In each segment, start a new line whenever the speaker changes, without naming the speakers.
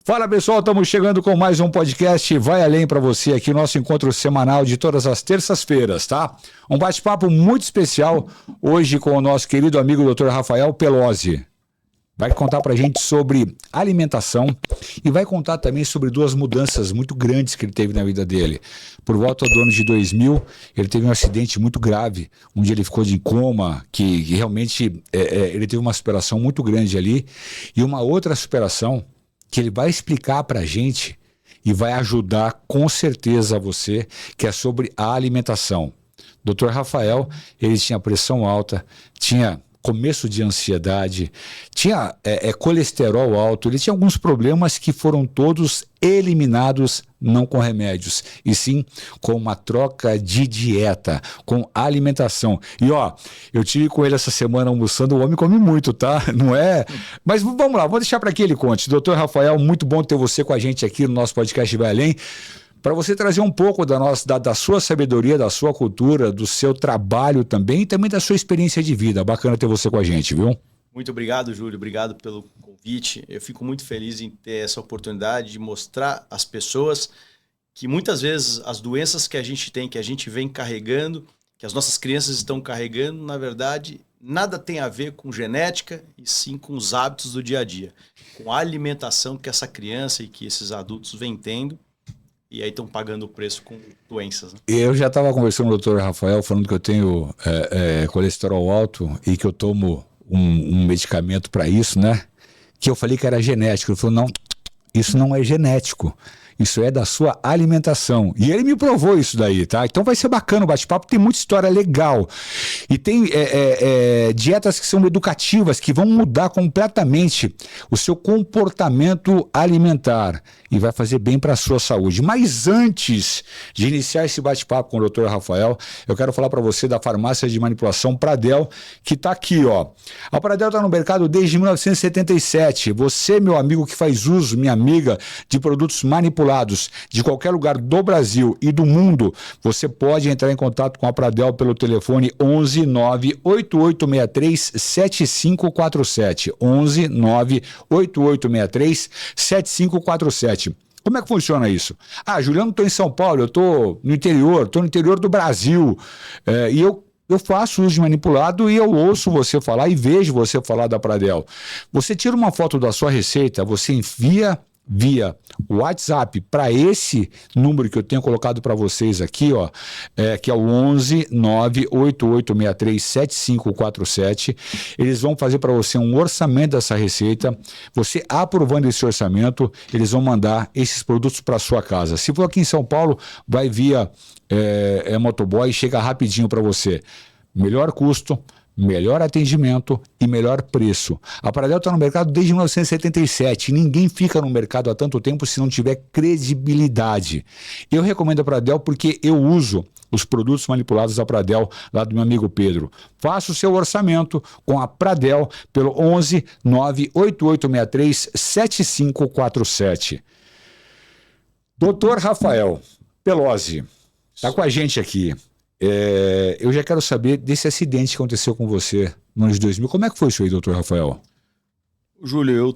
Fala pessoal, estamos chegando com mais um podcast Vai Além para você aqui, nosso encontro semanal de todas as terças-feiras, tá? Um bate-papo muito especial hoje com o nosso querido amigo Dr. Rafael Pelosi. Vai contar pra gente sobre alimentação e vai contar também sobre duas mudanças muito grandes que ele teve na vida dele. Por volta do ano de 2000, ele teve um acidente muito grave, onde ele ficou de coma, que realmente ele teve uma superação muito grande ali, e uma outra superação que ele vai explicar pra gente e vai ajudar com certeza você, que é sobre a alimentação. Dr. Rafael, ele tinha pressão alta, tinha começo de ansiedade, tinha colesterol alto, ele tinha alguns problemas que foram todos eliminados, não com remédios, e sim com uma troca de dieta, com alimentação. E eu tive com ele essa semana almoçando, o homem come muito, tá? Não é? Mas vamos lá, vou deixar para que ele conte. Doutor Rafael, muito bom ter você com a gente aqui no nosso podcast Vai Além, para você trazer um pouco da sua sabedoria, da sua cultura, do seu trabalho também e também da sua experiência de vida. Bacana ter você com a gente, viu?
Muito obrigado, Júlio. Obrigado pelo convite. Eu fico muito feliz em ter essa oportunidade de mostrar às pessoas que muitas vezes as doenças que a gente tem, que a gente vem carregando, que as nossas crianças estão carregando, na verdade, nada tem a ver com genética e sim com os hábitos do dia a dia, com a alimentação que essa criança e que esses adultos vêm tendo. E aí estão pagando o preço com doenças. Né?
Eu já estava conversando com o doutor Rafael, falando que eu tenho colesterol alto e que eu tomo um medicamento para isso, né? Que eu falei que era genético. Ele falou, não, isso não é genético. Isso é da sua alimentação. E ele me provou isso daí, tá? Então vai ser bacana o bate-papo, tem muita história legal. E tem dietas que são educativas, que vão mudar completamente o seu comportamento alimentar e vai fazer bem para a sua saúde. Mas antes de iniciar esse bate-papo com o Dr. Rafael, eu quero falar para você da farmácia de manipulação Pradel, que está aqui, ó. A Pradel está no mercado desde 1977. Você, meu amigo que faz uso, minha amiga, de produtos manipulados de qualquer lugar do Brasil e do mundo, você pode entrar em contato com a Pradel pelo telefone 11 98863 7547. 11 98863 7547. Como é que funciona isso? Juliano, estou em São Paulo, eu estou no interior do Brasil, e eu faço uso de manipulado e eu ouço você falar e vejo você falar da Pradel. Você tira uma foto da sua receita, você envia via WhatsApp para esse número que eu tenho colocado para vocês aqui, ó, que é o 11 98863 7547. Eles vão fazer para você um orçamento dessa receita. Você aprovando esse orçamento, eles vão mandar esses produtos para sua casa. Se for aqui em São Paulo, vai via motoboy e chega rapidinho para você. Melhor custo, melhor atendimento e melhor preço. A Pradel está no mercado desde 1977. Ninguém fica no mercado há tanto tempo se não tiver credibilidade. Eu recomendo a Pradel porque eu uso os produtos manipulados da Pradel, lá do meu amigo Pedro. Faça o seu orçamento com a Pradel pelo 11 98863 7547. Doutor Rafael Pelosi está com a gente aqui. Eu já quero saber desse acidente que aconteceu com você no ano de 2000. Como é que foi isso aí, doutor Rafael?
Júlio,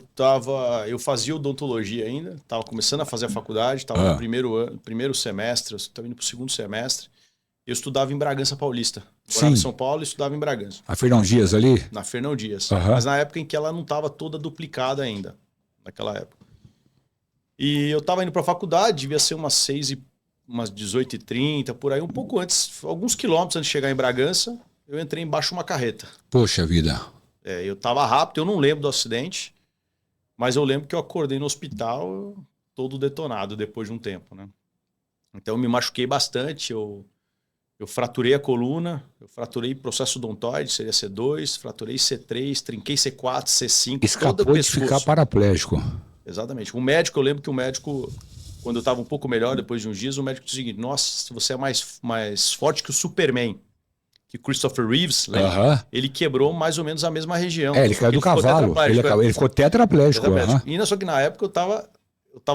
eu fazia odontologia ainda, estava começando a fazer a faculdade, estava no primeiro semestre, estava indo para o segundo semestre. Eu estudava em Bragança Paulista. Morava em São Paulo e estudava em Bragança.
A Fernão Dias ali?
Na Fernão Dias. Mas na época em que ela não estava toda duplicada ainda, naquela época. E eu estava indo para a faculdade, devia ser umas 18h30, por aí, um pouco antes, alguns quilômetros antes de chegar em Bragança, eu entrei embaixo de uma carreta.
Poxa vida.
Eu estava rápido, eu não lembro do acidente, mas eu lembro que eu acordei no hospital todo detonado depois de um tempo, né? Então eu me machuquei bastante, eu fraturei a coluna, eu fraturei processo odontoide, seria C2, fraturei C3, trinquei C4, C5,
escapou de ficar paraplégico.
Exatamente. Eu lembro que o médico... Quando eu estava um pouco melhor, depois de uns dias, o médico disse o seguinte: nossa, você é mais forte que o Superman. Que Christopher Reeves, ele quebrou mais ou menos a mesma região.
Ele caiu do cavalo. Ele ficou tetraplégico.
E só que na época eu tava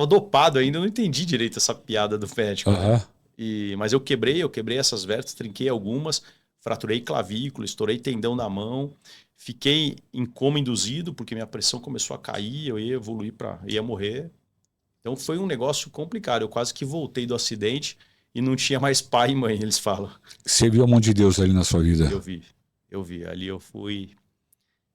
dopado ainda, eu não entendi direito essa piada do médico. Mas eu quebrei essas vértebras, trinquei algumas, fraturei clavícula, estourei tendão na mão, fiquei em coma induzido, porque minha pressão começou a cair, eu ia evoluir ia morrer. Então foi um negócio complicado. Eu quase que voltei do acidente e não tinha mais pai e mãe, eles falam.
Você viu a mão de Deus ali na sua vida?
Eu vi. Ali eu fui...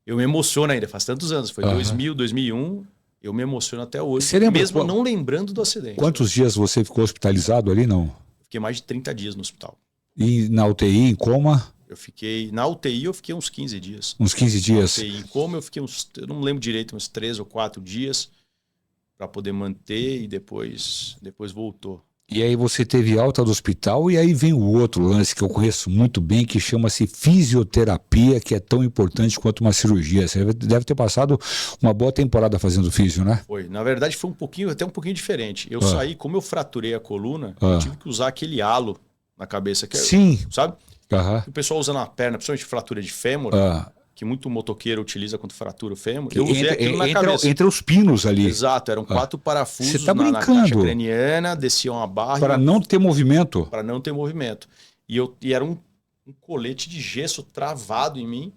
Eu me emociono ainda, faz tantos anos. Foi 2000, 2001. Eu me emociono até hoje,
Você lembra
mesmo não lembrando do acidente.
Quantos dias você ficou hospitalizado ali, não?
Fiquei mais de 30 dias no hospital.
E na UTI, em coma?
Na UTI eu fiquei uns 15 dias.
Uns 15 dias?
Na UTI, em coma eu fiquei eu não lembro direito, uns 3 ou 4 dias para poder manter e depois voltou.
E aí você teve alta do hospital e aí vem o outro lance que eu conheço muito bem, que chama-se fisioterapia, que é tão importante quanto uma cirurgia. Você deve ter passado uma boa temporada fazendo físio, né?
Foi. Na verdade foi até um pouquinho diferente. Eu saí, como eu fraturei a coluna, eu tive que usar aquele halo na cabeça.
Sim.
Sabe? O pessoal usa na perna, principalmente fratura de fêmur, que muito motoqueiro utiliza quando fratura o fêmur. Eu usei aquilo na cabeça.
Entre os pinos ali.
Exato, eram 4 parafusos
na
caixa craniana, desciam a barra.
Para não ter movimento?
Para não ter movimento. E era um colete de gesso travado em mim,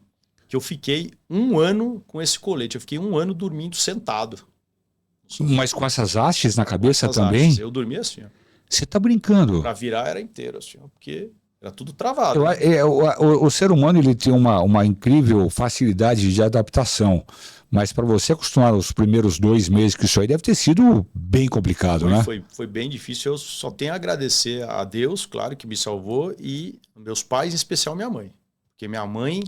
que eu fiquei 1 ano com esse colete. Eu fiquei 1 ano dormindo sentado.
Mas com essas hastes na cabeça também?
Hastes. Eu dormia assim, ó.
Você tá brincando?
Para virar era inteiro, assim, ó, porque... Era tudo travado.
O ser humano ele tem uma incrível facilidade de adaptação. Mas para você acostumar os primeiros 2 meses que isso aí deve ter sido bem complicado, né?
Foi bem difícil. Eu só tenho a agradecer a Deus, claro, que me salvou, e meus pais, em especial minha mãe. Porque minha mãe,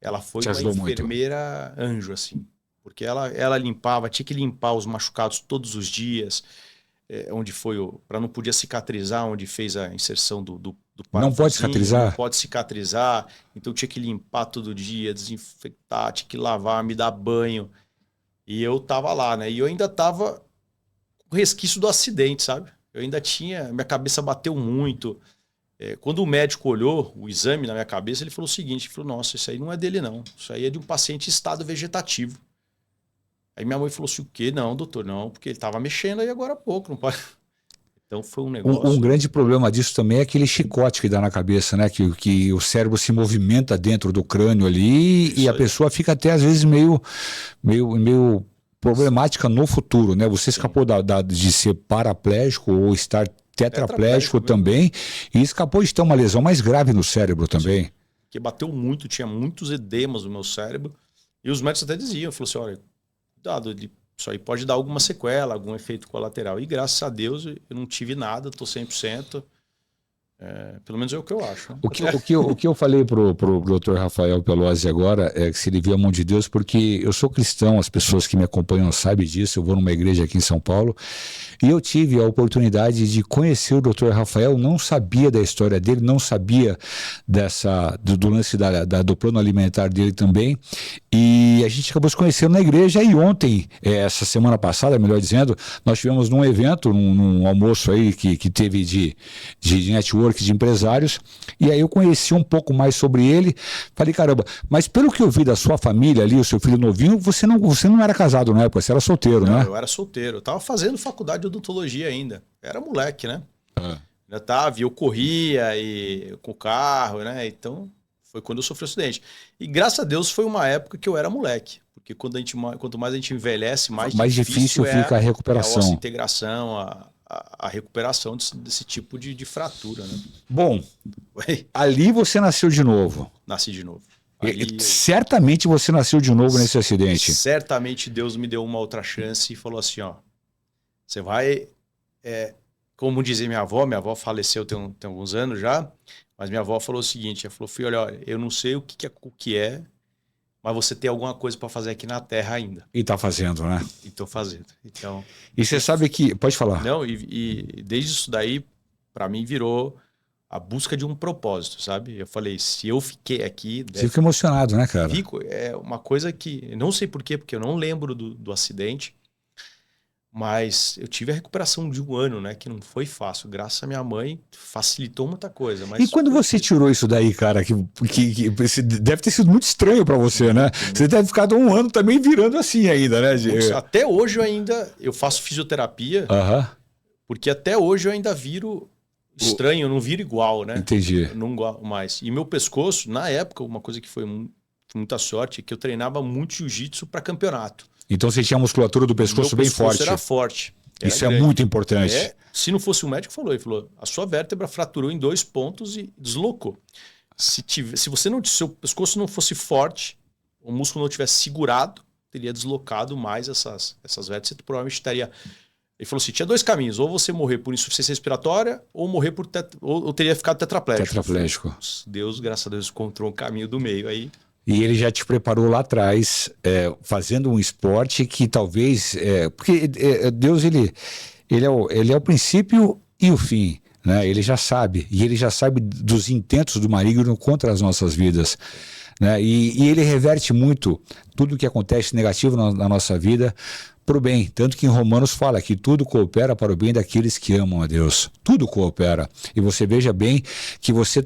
ela foi uma enfermeira anjo, assim. Porque ela limpava, tinha que limpar os machucados todos os dias. Onde foi para não podia cicatrizar, onde fez a inserção do
não pode cicatrizar?
Não pode cicatrizar, então tinha que limpar todo dia, desinfectar, tinha que lavar, me dar banho. E eu tava lá, né? E eu ainda tava com resquício do acidente, sabe? Eu ainda tinha, minha cabeça bateu muito. Quando o médico olhou o exame na minha cabeça, ele falou o seguinte, ele falou, nossa, isso aí não é dele não, isso aí é de um paciente em estado vegetativo. Aí minha mãe falou assim, o quê? Não, doutor, não, porque ele estava mexendo aí agora há pouco. Não pode... Então foi um negócio...
Um grande problema disso também é aquele chicote que dá na cabeça, né? Que o cérebro se movimenta dentro do crânio ali e a pessoa fica até às vezes meio problemática no futuro, né? Você escapou de ser paraplégico ou estar tetraplégico também e escapou de ter uma lesão mais grave no cérebro também.
Sim. Que bateu muito, tinha muitos edemas no meu cérebro e os médicos até diziam, falou assim, olha... Isso aí pode dar alguma sequela, algum efeito colateral. E graças a Deus eu não tive nada, estou 100%. Pelo menos é o que eu acho. Né?
O que eu falei pro Dr. Rafael Pelosi agora é que se ele viu a mão de Deus, porque eu sou cristão, as pessoas que me acompanham sabem disso, eu vou numa igreja aqui em São Paulo, e eu tive a oportunidade de conhecer o Dr. Rafael, não sabia da história dele, não sabia do lance do plano alimentar dele também, e a gente acabou se conhecendo na igreja, e ontem, essa semana passada, melhor dizendo, nós tivemos num evento, num almoço aí que teve de network, de empresários, e aí eu conheci um pouco mais sobre ele, falei, caramba, mas pelo que eu vi da sua família ali, o seu filho novinho, você não era casado na época, você era solteiro, né?
Eu era solteiro, eu tava fazendo faculdade de odontologia ainda, era moleque, né? Ainda tava, eu corria com o carro, né? Então, foi quando eu sofri o acidente. E graças a Deus foi uma época que eu era moleque, porque quanto mais a gente envelhece, mais
difícil fica a recuperação.
A nossa integração, a recuperação desse tipo de fratura, né?
Bom, ali você nasceu de novo.
Nasci de novo.
Certamente você nasceu de novo nesse acidente.
Certamente Deus me deu uma outra chance e falou assim, ó, você vai, como dizia minha avó faleceu tem alguns anos já, mas minha avó falou o seguinte, ela falou, filho, olha, eu não sei o que é, mas você tem alguma coisa para fazer aqui na Terra ainda.
E tá fazendo, né?
E tô fazendo. Então,
e você sabe que... Pode falar.
Não, e desde isso daí, para mim, virou a busca de um propósito, sabe? Eu falei, se eu fiquei aqui...
Você fica emocionado, né, cara?
Fico. É uma coisa que... Não sei por quê, porque eu não lembro do acidente, mas eu tive a recuperação de 1 ano, né? Que não foi fácil. Graças à minha mãe, facilitou muita coisa. Mas
e quando você tirou isso daí, cara, que deve ter sido muito estranho para você, né? Você deve ficar 1 ano também virando assim ainda, né?
Até hoje eu faço fisioterapia, porque até hoje eu ainda viro estranho, eu não viro igual, né?
Entendi.
Não igual mais. E meu pescoço, na época, uma coisa que foi muita sorte, é que eu treinava muito jiu-jitsu para campeonato.
Então você tinha a musculatura do pescoço bem forte.
Era forte.
Isso é muito importante.
Se não fosse um médico, ele falou, a sua vértebra fraturou em 2 pontos e deslocou. Se seu pescoço não fosse forte, o músculo não tivesse segurado, teria deslocado mais essas vértebras, você provavelmente estaria... Ele falou assim, tinha 2 caminhos, ou você morrer por insuficiência respiratória, ou morrer ou teria ficado tetraplégico.
Tetraplégico.
Deus, graças a Deus, encontrou um caminho do meio aí.
E ele já te preparou lá atrás, fazendo um esporte que talvez... porque Deus, ele é o princípio e o fim, né? Ele já sabe, e ele já sabe dos intentos do maligno contra as nossas vidas. Né? E ele reverte muito tudo que acontece negativo na nossa vida para o bem. Tanto que em Romanos fala que tudo coopera para o bem daqueles que amam a Deus. Tudo coopera. E você veja bem que você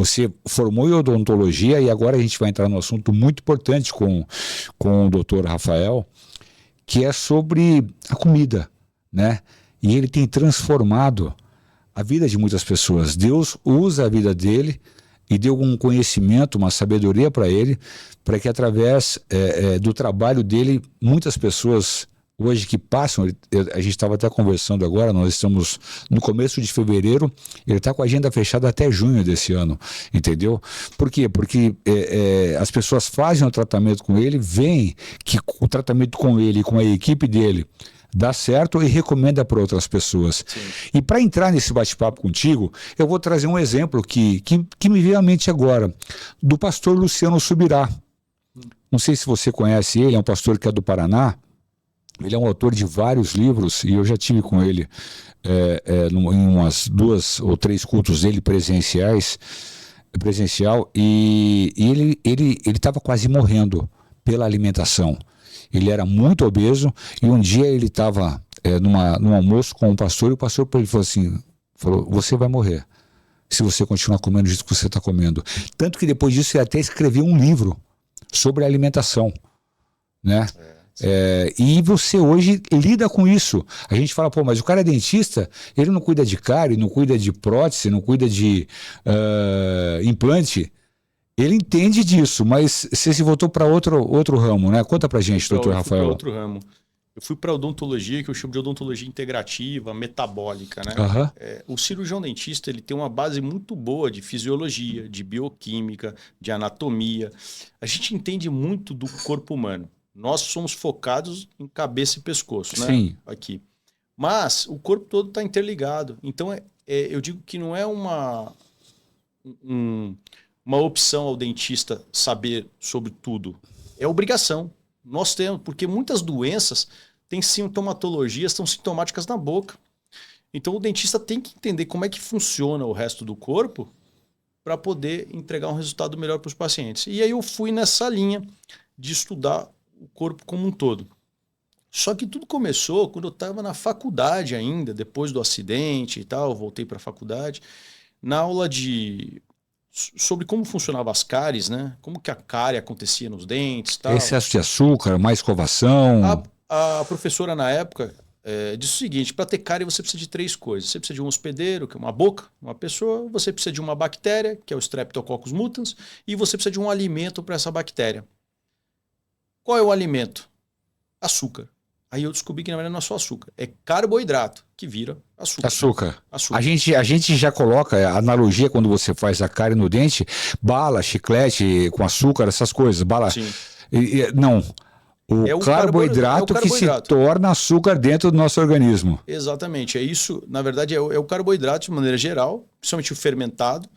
você formou em odontologia e agora a gente vai entrar num assunto muito importante com o Dr. Rafael, que é sobre a comida, né? E ele tem transformado a vida de muitas pessoas. Deus usa a vida dele e deu um conhecimento, uma sabedoria para ele, para que através do trabalho dele, muitas pessoas hoje que passam, a gente estava até conversando agora, nós estamos no começo de fevereiro, ele está com a agenda fechada até junho desse ano, entendeu? Por quê? Porque as pessoas fazem o tratamento com ele, veem que o tratamento com ele e com a equipe dele dá certo e recomenda para outras pessoas. Sim. E para entrar nesse bate-papo contigo, eu vou trazer um exemplo que me veio à mente agora, do pastor Luciano Subirá. Não sei se você conhece ele, é um pastor que é do Paraná. Ele é um autor de vários livros e eu já tive com ele em umas 2 ou 3 cultos dele presencial e ele estava quase morrendo pela alimentação. Ele era muito obeso e um dia ele estava num almoço com um pastor e o pastor ele falou, você vai morrer se você continuar comendo do jeito que você está comendo. Tanto que depois disso ele até escreveu um livro sobre alimentação, né? E você hoje lida com isso. A gente fala, mas o cara é dentista, ele não cuida de cárie, não cuida de prótese, não cuida de implante. Ele entende disso, mas você se voltou para outro ramo, né? Conta pra gente, doutor Rafael.
Eu fui para outro ramo. Eu fui para odontologia, que eu chamo de odontologia integrativa, metabólica, né? O cirurgião dentista, ele tem uma base muito boa de fisiologia, de bioquímica, de anatomia. A gente entende muito do corpo humano. Nós somos focados em cabeça e pescoço, né?
Sim.
Aqui. Mas o corpo todo está interligado. Então, eu digo que não é uma opção ao dentista saber sobre tudo. É obrigação. Nós temos, porque muitas doenças têm sintomatologias, são sintomáticas na boca. Então, o dentista tem que entender como é que funciona o resto do corpo para poder entregar um resultado melhor para os pacientes. E aí eu fui nessa linha de estudar o corpo como um todo. Só que tudo começou quando eu estava na faculdade ainda, depois do acidente e tal, eu voltei para a faculdade, na aula sobre como funcionavam as cáries, né? Como que a cárie acontecia nos dentes e tal.
Excesso de açúcar, má escovação.
A professora na época disse o seguinte, para ter cárie você precisa de 3 coisas. Você precisa de um hospedeiro, que é uma boca, uma pessoa, você precisa de uma bactéria, que é o Streptococcus mutans, e você precisa de um alimento para essa bactéria. Qual é o alimento? Açúcar. Aí eu descobri que na verdade não é só açúcar, é carboidrato que vira açúcar.
A gente já coloca a analogia quando você faz a cárie no dente, bala, chiclete com açúcar, essas coisas. Bala.
Sim.
Não. O carboidrato que se torna açúcar dentro do nosso organismo.
Exatamente. É isso, na verdade, é o carboidrato de maneira geral, principalmente o fermentado,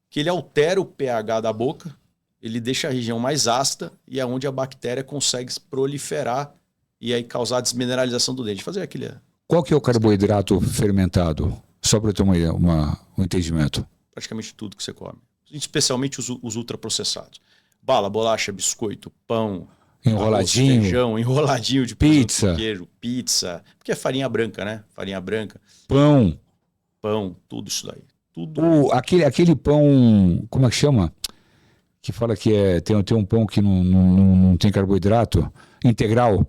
que ele altera o pH da boca, ele deixa a região mais ácida e é onde a bactéria consegue proliferar e aí causar a desmineralização do dente. Fazer aquele...
Qual que é o carboidrato fermentado? Só para eu ter um entendimento.
Praticamente tudo que você come. Especialmente os ultraprocessados. Bala, bolacha, biscoito, pão,
enroladinho,
arroz, feijão, enroladinho de
pizza,
queijo, pizza. Porque é farinha branca, né? Farinha branca.
Pão,
tudo isso daí. Tudo.
Aquele pão, como é que chama? Que fala que tem um pão que não tem carboidrato integral.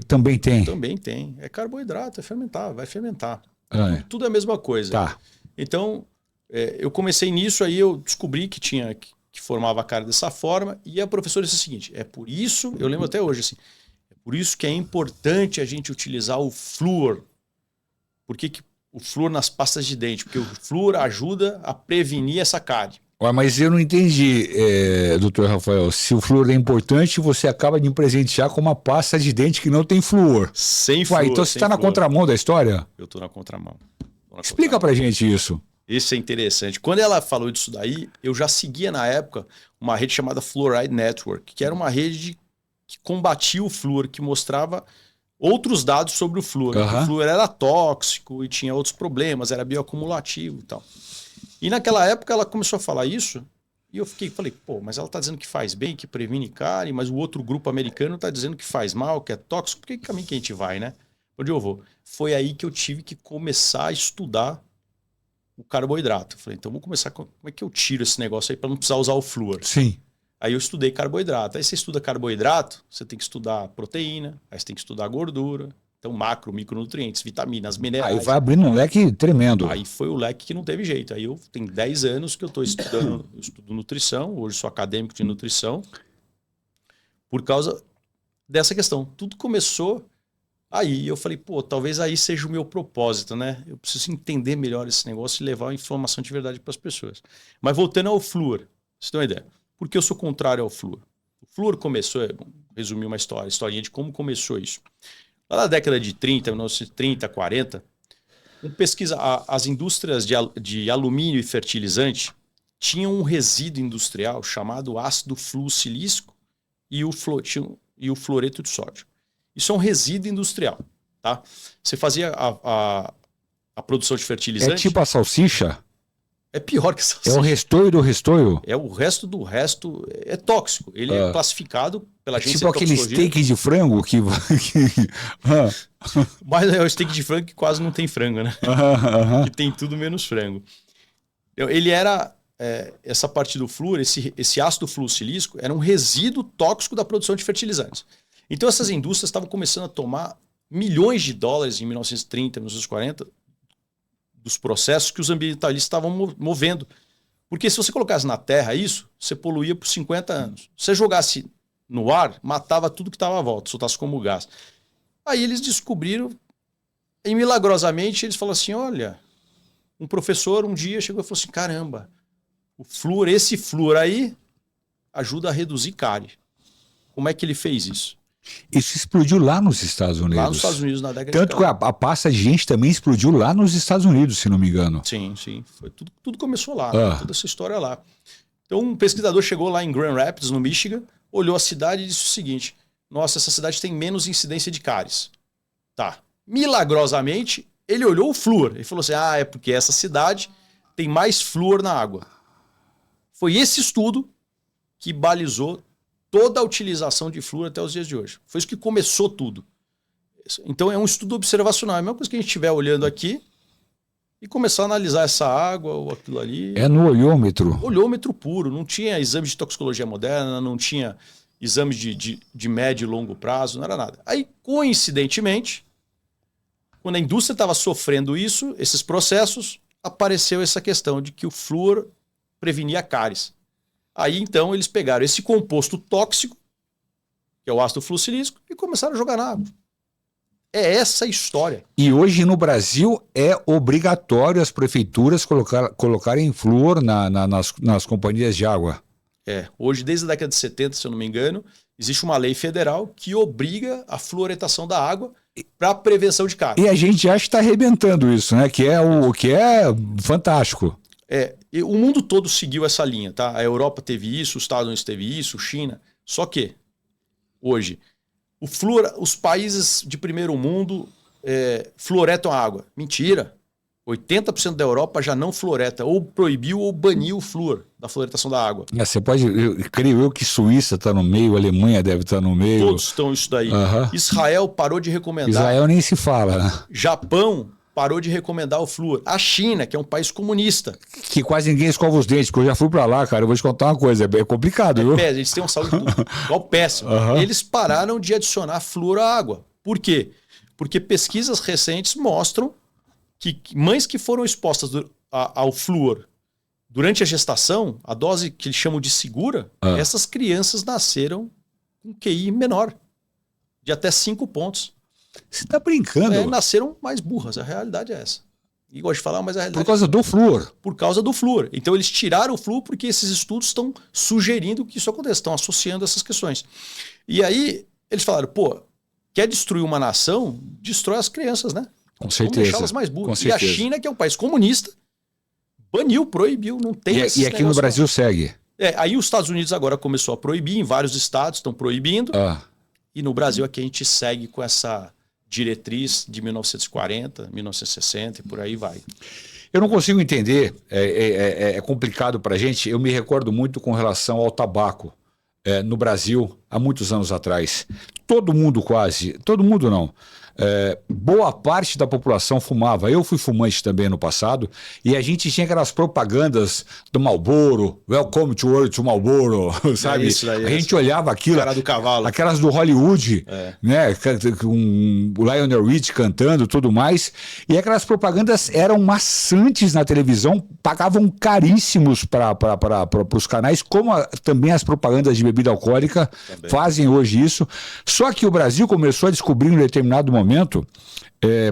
Também tem.
Também tem. É carboidrato, é fermentar, vai fermentar. Tudo é a mesma coisa.
Tá.
Então, eu comecei nisso, aí eu descobri que que formava a cárie dessa forma, e a professora disse o seguinte, eu lembro até hoje assim, Por isso que é importante a gente utilizar o flúor. Por que o flúor nas pastas de dente? Porque o flúor ajuda a prevenir essa cárie.
Ué, mas eu não entendi, doutor Rafael. Se o flúor é importante, você acaba de me presentear com uma pasta de dente que não tem flúor.
Sem flúor.
Ué, então você está na contramão da história?
Eu estou na contramão.
Explica pra gente isso.
Isso é interessante. Quando ela falou disso daí, eu já seguia na época uma rede chamada Fluoride Network, que era uma rede que combatia o flúor, que mostrava outros dados sobre o flúor. O flúor era tóxico e tinha outros problemas, era bioacumulativo e tal. E naquela época ela começou a falar isso e eu falei, pô, mas ela está dizendo que faz bem, que previne cárie, mas o outro grupo americano está dizendo que faz mal, que é tóxico, por que caminho que a gente vai, né? Onde eu vou? Foi aí que eu tive que começar a estudar o carboidrato. Eu falei, então vou começar, como é que eu tiro esse negócio aí para não precisar usar o flúor?
Sim.
Aí eu estudei carboidrato. Aí você estuda carboidrato, você tem que estudar proteína, aí você tem que estudar gordura, então macro, micronutrientes, vitaminas, minerais.
Aí vai abrindo um leque tremendo.
Aí foi o leque que não teve jeito. Aí eu tenho 10 anos que eu estou estudando, eu estudo nutrição, hoje sou acadêmico de nutrição, por causa dessa questão. Tudo começou aí. Eu falei, pô, talvez aí seja o meu propósito, né? Eu preciso entender melhor esse negócio e levar a informação de verdade para as pessoas. Mas voltando ao flúor, vocês têm uma ideia? Por que eu sou contrário ao flúor? O flúor começou, resumir uma historinha de como começou isso. Lá na década de 30, 1930, 40, as indústrias de alumínio e fertilizante tinham um resíduo industrial chamado ácido fluocilícico e o fluoreto de sódio. Isso é um resíduo industrial. Tá? Você fazia a produção de fertilizante...
É tipo a salsicha?
É pior que a salsicha.
É o restoio do restoio?
É o resto do resto. É tóxico. Ele é classificado pela agência de
toxicologia. Tipo aquele steak de frango que...
Mas é o steak de frango que quase não tem frango, né? Que tem tudo menos frango. Ele era... essa parte do flúor, esse ácido fluocilícico, era um resíduo tóxico da produção de fertilizantes. Então essas indústrias estavam começando a tomar milhões de dólares em 1930, 1940... dos processos que os ambientalistas estavam movendo. Porque se você colocasse na terra isso, você poluía por 50 anos. Se você jogasse no ar, matava tudo que estava à volta, soltasse como gás. Aí eles descobriram, e milagrosamente eles falaram assim, olha, um professor um dia chegou e falou assim, caramba, esse flúor aí ajuda a reduzir cárie. Como é que ele fez isso?
Isso explodiu lá nos Estados Unidos.
Lá nos Estados Unidos, na década
Tanto
de 40.
que a pasta de gente também explodiu lá nos Estados Unidos, se não me engano.
Sim. Foi tudo começou lá, né? Toda essa história lá. Então um pesquisador chegou lá em Grand Rapids, no Michigan, olhou a cidade e disse o seguinte, nossa, essa cidade tem menos incidência de cáries. Tá. Milagrosamente, ele olhou o flúor. Ele falou assim, é porque essa cidade tem mais flúor na água. Foi esse estudo que balizou toda a utilização de flúor até os dias de hoje. Foi isso que começou tudo. Então é um estudo observacional. É a mesma coisa que a gente estiver olhando aqui e começar a analisar essa água ou aquilo ali.
É no olhômetro.
Olhômetro puro. Não tinha exame de toxicologia moderna, não tinha exames de médio e longo prazo, não era nada. Aí, coincidentemente, quando a indústria estava sofrendo isso, esses processos, apareceu essa questão de que o flúor prevenia cáries. Aí, então, eles pegaram esse composto tóxico, que é o ácido fluocilícico, e começaram a jogar na água. É essa a história.
E hoje no Brasil é obrigatório as prefeituras colocarem flúor nas companhias de água.
Hoje, desde a década de 70, se eu não me engano, existe uma lei federal que obriga a fluoretação da água para prevenção de cárie.
E a gente acha que está arrebentando isso, né? Que é fantástico.
O mundo todo seguiu essa linha, tá? A Europa teve isso, os Estados Unidos teve isso, China. Só que, hoje, o flúor, os países de primeiro mundo fluoretam a água. Mentira. 80% da Europa já não fluoreta, ou proibiu ou baniu o flúor da fluoretação da água.
Você pode, creio eu que Suíça está no meio, Alemanha deve estar no meio.
Todos estão isso daí. Israel parou de recomendar.
Israel nem se fala, né?
Japão parou de recomendar o flúor. A China, que é um país comunista.
Que quase ninguém escova os dentes, porque eu já fui para lá, cara. Eu vou te contar uma coisa, é complicado, viu?
Eles têm uma saúde igual péssima. Eles pararam de adicionar flúor à água. Por quê? Porque pesquisas recentes mostram que mães que foram expostas ao flúor durante a gestação, a dose que eles chamam de segura, essas crianças nasceram com QI menor. de até 5 pontos.
Você está brincando?
Nasceram mais burras, a realidade é essa. E gosto de falar, mas a realidade
por causa do flúor.
Por causa do flúor. Então eles tiraram o flúor porque esses estudos estão sugerindo que isso aconteça, estão associando essas questões. E aí eles falaram, pô, quer destruir uma nação? Destrói as crianças, né?
Com certeza.
Vamos deixá-las mais burras. E a China, que é um país comunista, baniu, proibiu, não tem
E aqui no Brasil não. Segue.
Aí os Estados Unidos agora começou a proibir, em vários estados estão proibindo. E no Brasil aqui a gente segue com essa diretriz de 1940, 1960 e por aí vai.
Eu não consigo entender, é complicado para a gente. Eu me recordo muito com relação ao tabaco no Brasil, há muitos anos atrás. Todo mundo quase, todo mundo não. Boa parte da população fumava. Eu fui fumante também no passado e a gente tinha aquelas propagandas do Marlboro, Welcome to Marlboro, sabe? A gente olhava aquilo,
cara do cavalo.
Aquelas do Hollywood, né? Com o Lionel Rich cantando e tudo mais. E aquelas propagandas eram maçantes na televisão, pagavam caríssimos para os canais, como também as propagandas de bebida alcoólica fazem hoje isso. Só que o Brasil começou a descobrir em um determinado momento,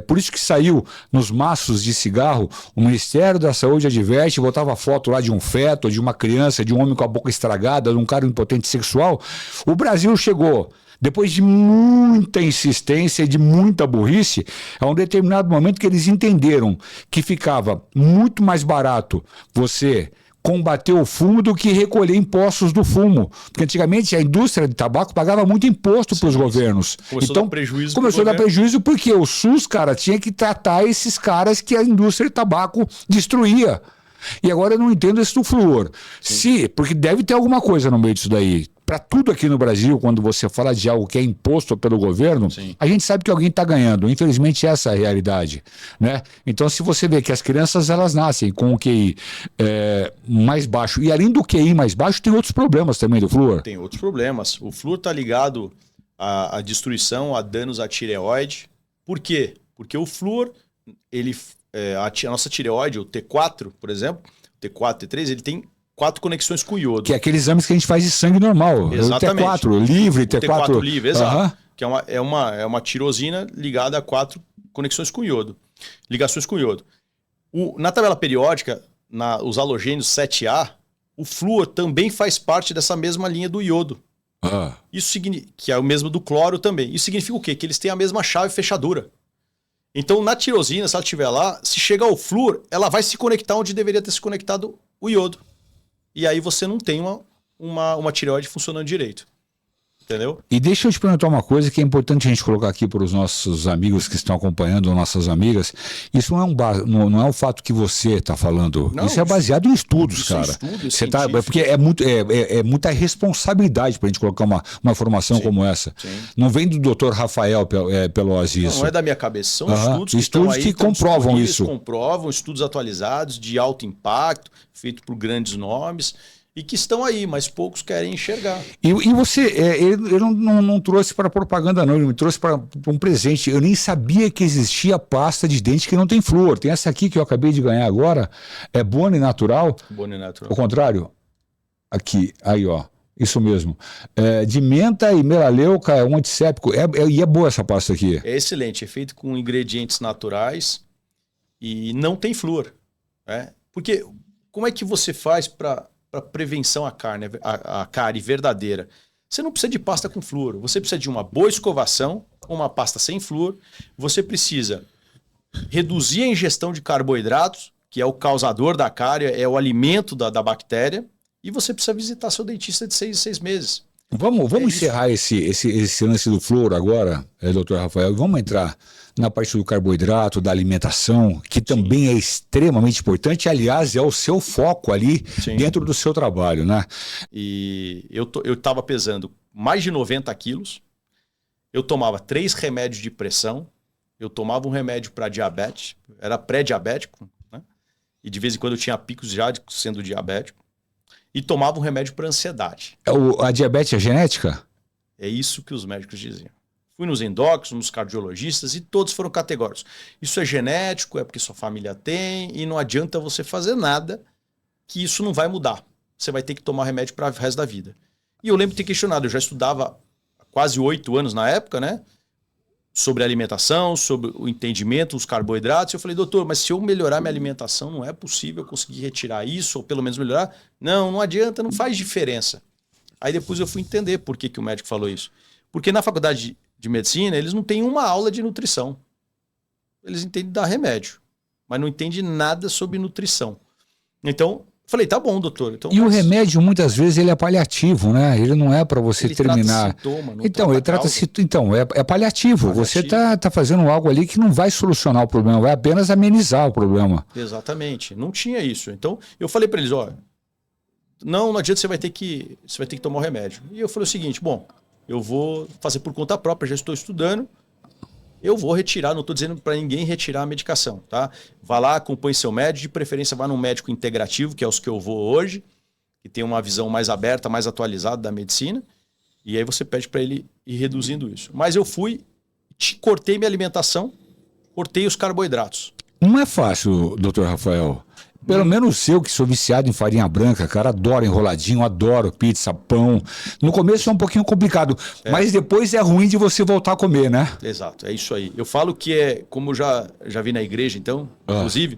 por isso que saiu nos maços de cigarro, o Ministério da Saúde adverte, botava foto lá de um feto, de uma criança, de um homem com a boca estragada, de um cara impotente sexual. O Brasil chegou, depois de muita insistência e de muita burrice, a um determinado momento que eles entenderam que ficava muito mais barato você combater o fumo do que recolher impostos do fumo. Porque antigamente a indústria de tabaco pagava muito imposto para os governos.
Começou a dar prejuízo.
Começou a dar prejuízo porque o SUS, cara, tinha que tratar esses caras que a indústria de tabaco destruía. E agora eu não entendo esse do flúor. Porque deve ter alguma coisa no meio disso daí. Para tudo aqui no Brasil, quando você fala de algo que é imposto pelo governo, a gente sabe que alguém está ganhando. Infelizmente, essa é a realidade, né? Então, se você vê que as crianças elas nascem com o QI mais baixo, e além do QI mais baixo, tem outros problemas também do flúor.
Tem outros problemas. O flúor está ligado à destruição, a danos à tireoide. Por quê? Porque o flúor, a nossa tireoide, o T4, por exemplo, o T4, T3, ele tem 4 conexões com iodo.
Que é aqueles exames que a gente faz de sangue normal.
Exatamente.
O T4 livre, T4...
T4 livre, exato. Que é uma tirosina ligada a 4 conexões com iodo. Ligações com iodo. Na tabela periódica, os halogênios 7A, o flúor também faz parte dessa mesma linha do iodo. Isso significa, que é o mesmo do cloro também. Isso significa o quê? Que eles têm a mesma chave fechadura. Então, na tirosina, se ela estiver lá, se chegar ao flúor, ela vai se conectar onde deveria ter se conectado o iodo. E aí você não tem uma tireoide funcionando direito. Entendeu?
E deixa eu te perguntar uma coisa que é importante a gente colocar aqui para os nossos amigos que estão acompanhando, nossas amigas. Isso não é um fato que você está falando. Não, isso é baseado em estudos, cara. Você tá, porque é muita responsabilidade para a gente colocar uma informação como essa. Sim. Não vem do Dr. Rafael Pelosi isso.
Não é da minha cabeça. São estudos
que comprovam isso.
Comprovam, estudos atualizados de alto impacto, feitos por grandes nomes. E que estão aí, mas poucos querem enxergar.
E você, ele não trouxe para propaganda não, ele me trouxe para um presente. Eu nem sabia que existia pasta de dente que não tem flúor. Tem essa aqui que eu acabei de ganhar agora, é Boni Natural.
Boni Natural.
Ao contrário, aqui, aí ó, isso mesmo. De menta e melaleuca, é um antisséptico. E é boa essa pasta aqui.
É excelente, é feito com ingredientes naturais e não tem flúor. Porque como é que você faz para prevenção à cárie verdadeira? Você não precisa de pasta com flúor, você precisa de uma boa escovação, uma pasta sem flúor, você precisa reduzir a ingestão de carboidratos, que é o causador da cárie, é o alimento da bactéria, e você precisa visitar seu dentista de 6 em 6 meses.
Vamos encerrar esse lance do flúor agora, doutor Rafael, e vamos entrar na parte do carboidrato, da alimentação, que também é extremamente importante, aliás, é o seu foco ali dentro do seu trabalho, né?
E eu estava pesando mais de 90 quilos, eu tomava 3 remédios de pressão, eu tomava um remédio para diabetes, era pré-diabético, né? E de vez em quando eu tinha picos já sendo diabético, e tomava um remédio para ansiedade.
A diabetes é genética?
É isso que os médicos diziam. Fui nos endócrinos, nos cardiologistas e todos foram categóricos. Isso é genético, é porque sua família tem e não adianta você fazer nada que isso não vai mudar. Você vai ter que tomar remédio para o resto da vida. E eu lembro de ter questionado, eu já estudava há quase 8 anos na época, né? Sobre a alimentação, sobre o entendimento, os carboidratos. Eu falei, doutor, mas se eu melhorar minha alimentação, não é possível eu conseguir retirar isso, ou pelo menos melhorar? Não adianta, não faz diferença. Aí depois eu fui entender por que o médico falou isso. Porque na faculdade de medicina, eles não têm uma aula de nutrição. Eles entendem dar remédio, mas não entendem nada sobre nutrição. Então, falei, tá bom, doutor. Então,
o remédio, muitas vezes, ele é paliativo, né? Ele não é para você terminar.
Sintoma,
então, ele trata Então, é paliativo. Você tá fazendo algo ali que não vai solucionar o problema, vai apenas amenizar o problema.
Exatamente. Não tinha isso. Então, eu falei para eles, não adianta, você vai ter que tomar o remédio. E eu falei o seguinte, bom, eu vou fazer por conta própria, já estou estudando. Eu vou retirar, não estou dizendo para ninguém retirar a medicação, tá? Vá lá, acompanhe seu médico, de preferência vá num médico integrativo, que é os que eu vou hoje, que tem uma visão mais aberta, mais atualizada da medicina, e aí você pede para ele ir reduzindo isso. Mas eu cortei minha alimentação, cortei os carboidratos.
Não é fácil, doutor Rafael. Pelo menos eu, que sou viciado em farinha branca, cara, adoro enroladinho, adoro pizza, pão. No começo é um pouquinho complicado, mas depois é ruim de você voltar a comer, né?
Exato, é isso aí. Eu falo que como eu já vi na igreja, então, inclusive,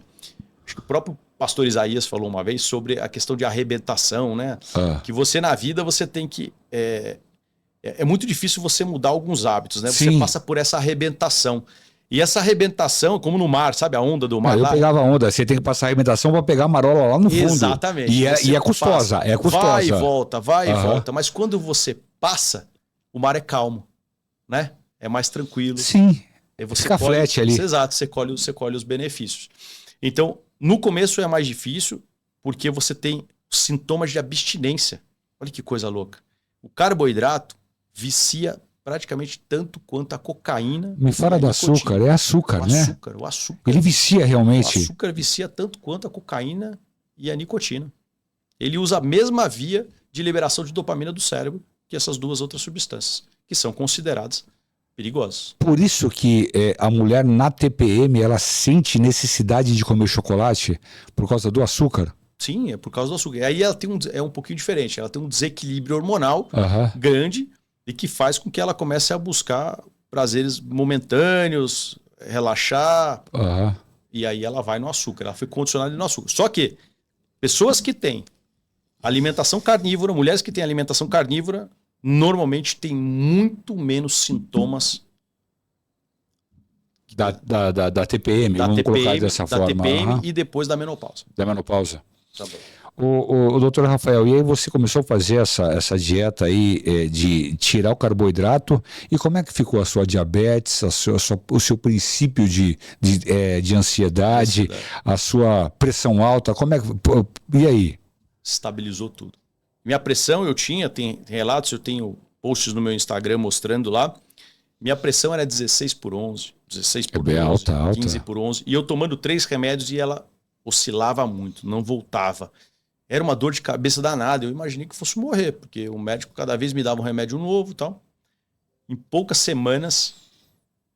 acho que o próprio pastor Isaías falou uma vez sobre a questão de arrebentação, né? Que você na vida, você tem que... É muito difícil você mudar alguns hábitos, né? Você passa por essa arrebentação. E essa arrebentação, como no mar, sabe a onda do mar?
Eu pegava onda, você tem que passar a arrebentação para pegar a marola lá no fundo.
Exatamente.
E é custosa, é custosa.
Vai e volta. Mas quando você passa, o mar é calmo, né? É mais tranquilo.
Sim,
você
fica flat ali.
Exato, você colhe os benefícios. Então, no começo é mais difícil, porque você tem sintomas de abstinência. Olha que coisa louca. O carboidrato vicia praticamente tanto quanto a cocaína.
Me fala do açúcar, é açúcar, né?
O açúcar.
Ele vicia realmente.
O açúcar vicia tanto quanto a cocaína e a nicotina. Ele usa a mesma via de liberação de dopamina do cérebro que essas duas outras substâncias, que são consideradas perigosas.
Por isso que a mulher na TPM, ela sente necessidade de comer chocolate por causa do açúcar?
Sim, é por causa do açúcar. Aí ela tem um pouquinho diferente. Ela tem um desequilíbrio hormonal grande, e que faz com que ela comece a buscar prazeres momentâneos, relaxar, e aí ela vai no açúcar. Ela foi condicionada no açúcar. Só que pessoas que têm alimentação carnívora, mulheres que têm alimentação carnívora, normalmente têm muito menos sintomas
da TPM, vamos colocar dessa forma.
Da TPM e depois da menopausa.
Da menopausa.
Tá bom.
O doutor Rafael, e aí você começou a fazer essa dieta aí de tirar o carboidrato, e como é que ficou a sua diabetes, o seu princípio de ansiedade, a sua pressão alta, como é que... E aí?
Estabilizou tudo. Minha pressão tem relatos, eu tenho posts no meu Instagram mostrando lá, minha pressão era 16/11, 16/11,
alta.
15/11, e eu tomando 3 remédios e ela oscilava muito, não voltava. Era uma dor de cabeça danada. Eu imaginei que fosse morrer, porque o médico cada vez me dava um remédio novo e tal. Em poucas semanas,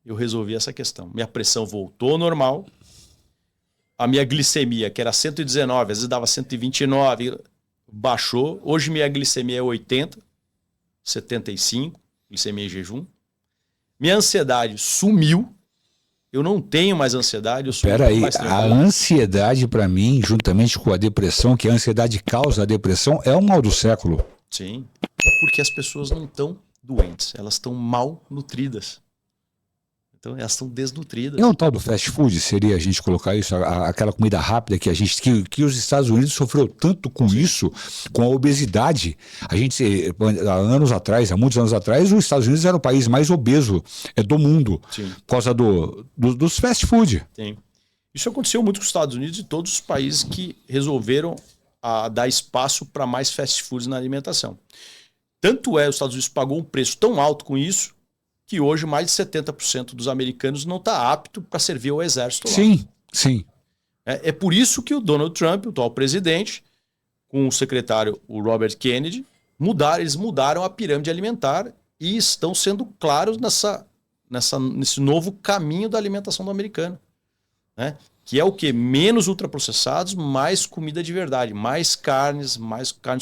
eu resolvi essa questão. Minha pressão voltou ao normal. A minha glicemia, que era 119, às vezes dava 129, baixou. Hoje minha glicemia é 80, 75, glicemia em jejum. Minha ansiedade sumiu. Eu não tenho mais ansiedade.
Espera aí, a ansiedade para mim, juntamente com a depressão, que a ansiedade causa a depressão, é o mal do século.
Sim, é porque as pessoas não estão doentes, elas estão mal nutridas. Então elas estão desnutridas.
É um tal do fast food, seria a gente colocar isso, aquela comida rápida que que os Estados Unidos sofreu tanto com isso, com a obesidade. A gente, há muitos anos atrás, os Estados Unidos era o país mais obeso do mundo, por causa dos fast food.
Sim. Isso aconteceu muito com os Estados Unidos e todos os países que resolveram dar espaço para mais fast foods na alimentação. Tanto os Estados Unidos pagou um preço tão alto com isso, que hoje mais de 70% dos americanos não está apto para servir ao exército lá.
Sim.
É por isso que o Donald Trump, o atual presidente, com o secretário, o Robert Kennedy, eles mudaram a pirâmide alimentar e estão sendo claros nesse novo caminho da alimentação do americano. Né? Que é o quê? Menos ultraprocessados, mais comida de verdade. Mais carnes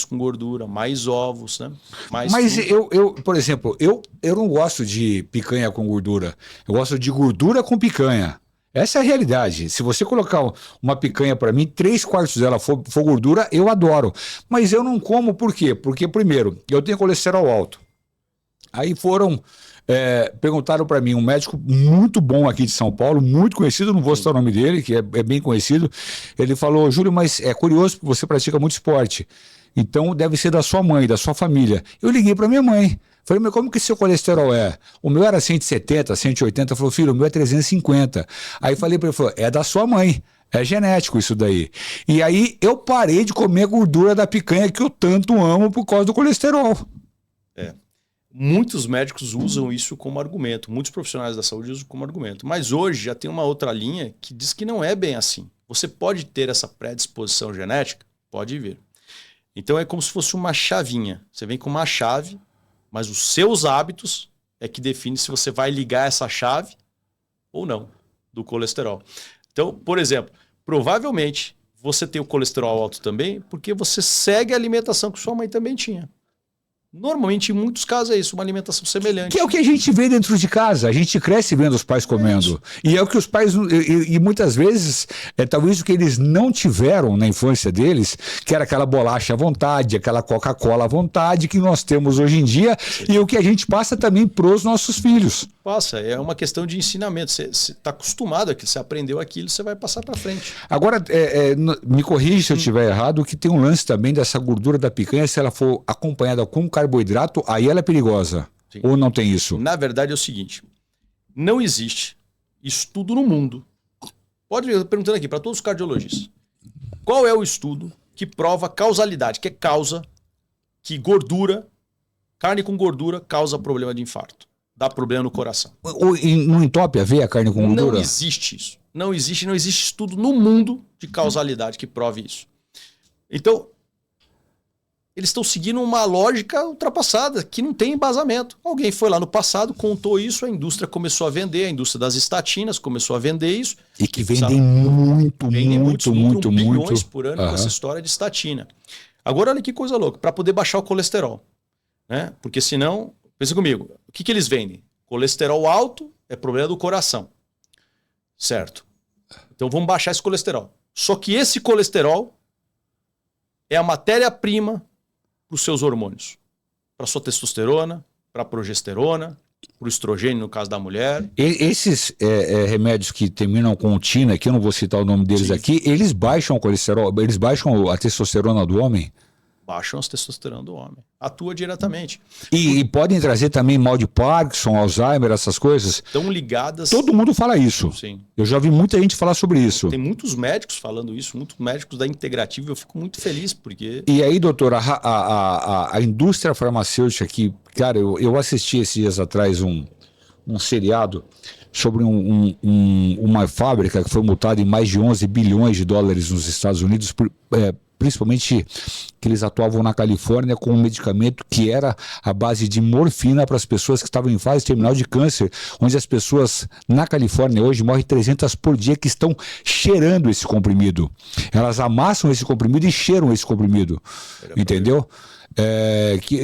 com gordura, mais ovos, né?
Mas por exemplo, eu não gosto de picanha com gordura. Eu gosto de gordura com picanha. Essa é a realidade. Se você colocar uma picanha para mim, 3/4 dela for gordura, eu adoro. Mas eu não como por quê? Porque, primeiro, eu tenho colesterol alto. Aí perguntaram para mim, um médico muito bom aqui de São Paulo, muito conhecido, não vou citar o nome dele, que é bem conhecido. Ele falou: Júlio, mas é curioso porque você pratica muito esporte. Então deve ser da sua mãe, da sua família. Eu liguei para minha mãe. Falei: mas como que seu colesterol é? O meu era 170, 180. Falou: filho, o meu é 350. Aí falei para ele: falou, é da sua mãe. É genético isso daí. E aí eu parei de comer a gordura da picanha que eu tanto amo por causa do colesterol.
Muitos médicos usam isso como argumento, muitos profissionais da saúde usam como argumento. Mas hoje já tem uma outra linha que diz que não é bem assim. Você pode ter essa predisposição genética? Pode vir. Então é como se fosse uma chavinha. Você vem com uma chave, mas os seus hábitos é que define se você vai ligar essa chave ou não do colesterol. Então, por exemplo, provavelmente você tem o colesterol alto também porque você segue a alimentação que sua mãe também tinha. Normalmente, em muitos casos, é isso, uma alimentação semelhante.
Que é o que a gente vê dentro de casa. A gente cresce vendo os pais comendo. E é o que os pais... E muitas vezes, talvez o que eles não tiveram na infância deles, que era aquela bolacha à vontade, aquela Coca-Cola à vontade, que nós temos hoje em dia, e o que a gente passa também para os nossos filhos.
Passa, é uma questão de ensinamento. Você está acostumado àquilo, você aprendeu aquilo, você vai passar para frente.
Agora, me corrija se eu estiver errado, que tem um lance também dessa gordura da picanha, se ela for acompanhada com carboidrato, aí ela é perigosa. Sim. Ou não tem isso?
Na verdade é o seguinte, não existe estudo no mundo. Pode ir perguntando aqui para todos os cardiologistas. Qual é o estudo que prova causalidade, que é causa que gordura, carne com gordura causa problema de infarto, dá problema no coração?
Não entope a veia a carne com gordura?
Não existe isso. Não existe estudo no mundo de causalidade que prove isso. Então, eles estão seguindo uma lógica ultrapassada, que não tem embasamento. Alguém foi lá no passado, contou isso, a indústria começou a vender, a indústria das estatinas começou a vender isso.
E que vendem muito
bilhões por ano com essa história de estatina. Agora, olha que coisa louca, para poder baixar o colesterol. Né? Porque senão, pensa comigo, o que eles vendem? Colesterol alto é problema do coração. Certo. Então vamos baixar esse colesterol. Só que esse colesterol é a matéria-prima para os seus hormônios. Para a sua testosterona, para a progesterona, para o estrogênio, no caso da mulher.
Esses remédios que terminam com tina, que eu não vou citar o nome deles Sim. aqui, eles baixam o colesterol, eles baixam a testosterona do homem?
Baixam a testosterona do homem. Atua diretamente.
E podem trazer também mal de Parkinson, Alzheimer, essas coisas?
Estão ligadas...
Todo mundo fala isso.
Sim.
Eu já vi muita gente falar sobre isso.
Tem muitos médicos falando isso, muitos médicos da Integrativa. Eu fico muito feliz porque...
E aí, doutor, a indústria farmacêutica aqui... Cara, eu assisti esses dias atrás um seriado sobre uma fábrica que foi multada em mais de 11 bilhões de dólares nos Estados Unidos principalmente que eles atuavam na Califórnia com um medicamento que era a base de morfina para as pessoas que estavam em fase terminal de câncer, onde as pessoas na Califórnia hoje morrem 300 por dia que estão cheirando esse comprimido. Elas amassam esse comprimido e cheiram esse comprimido. Entendeu? Que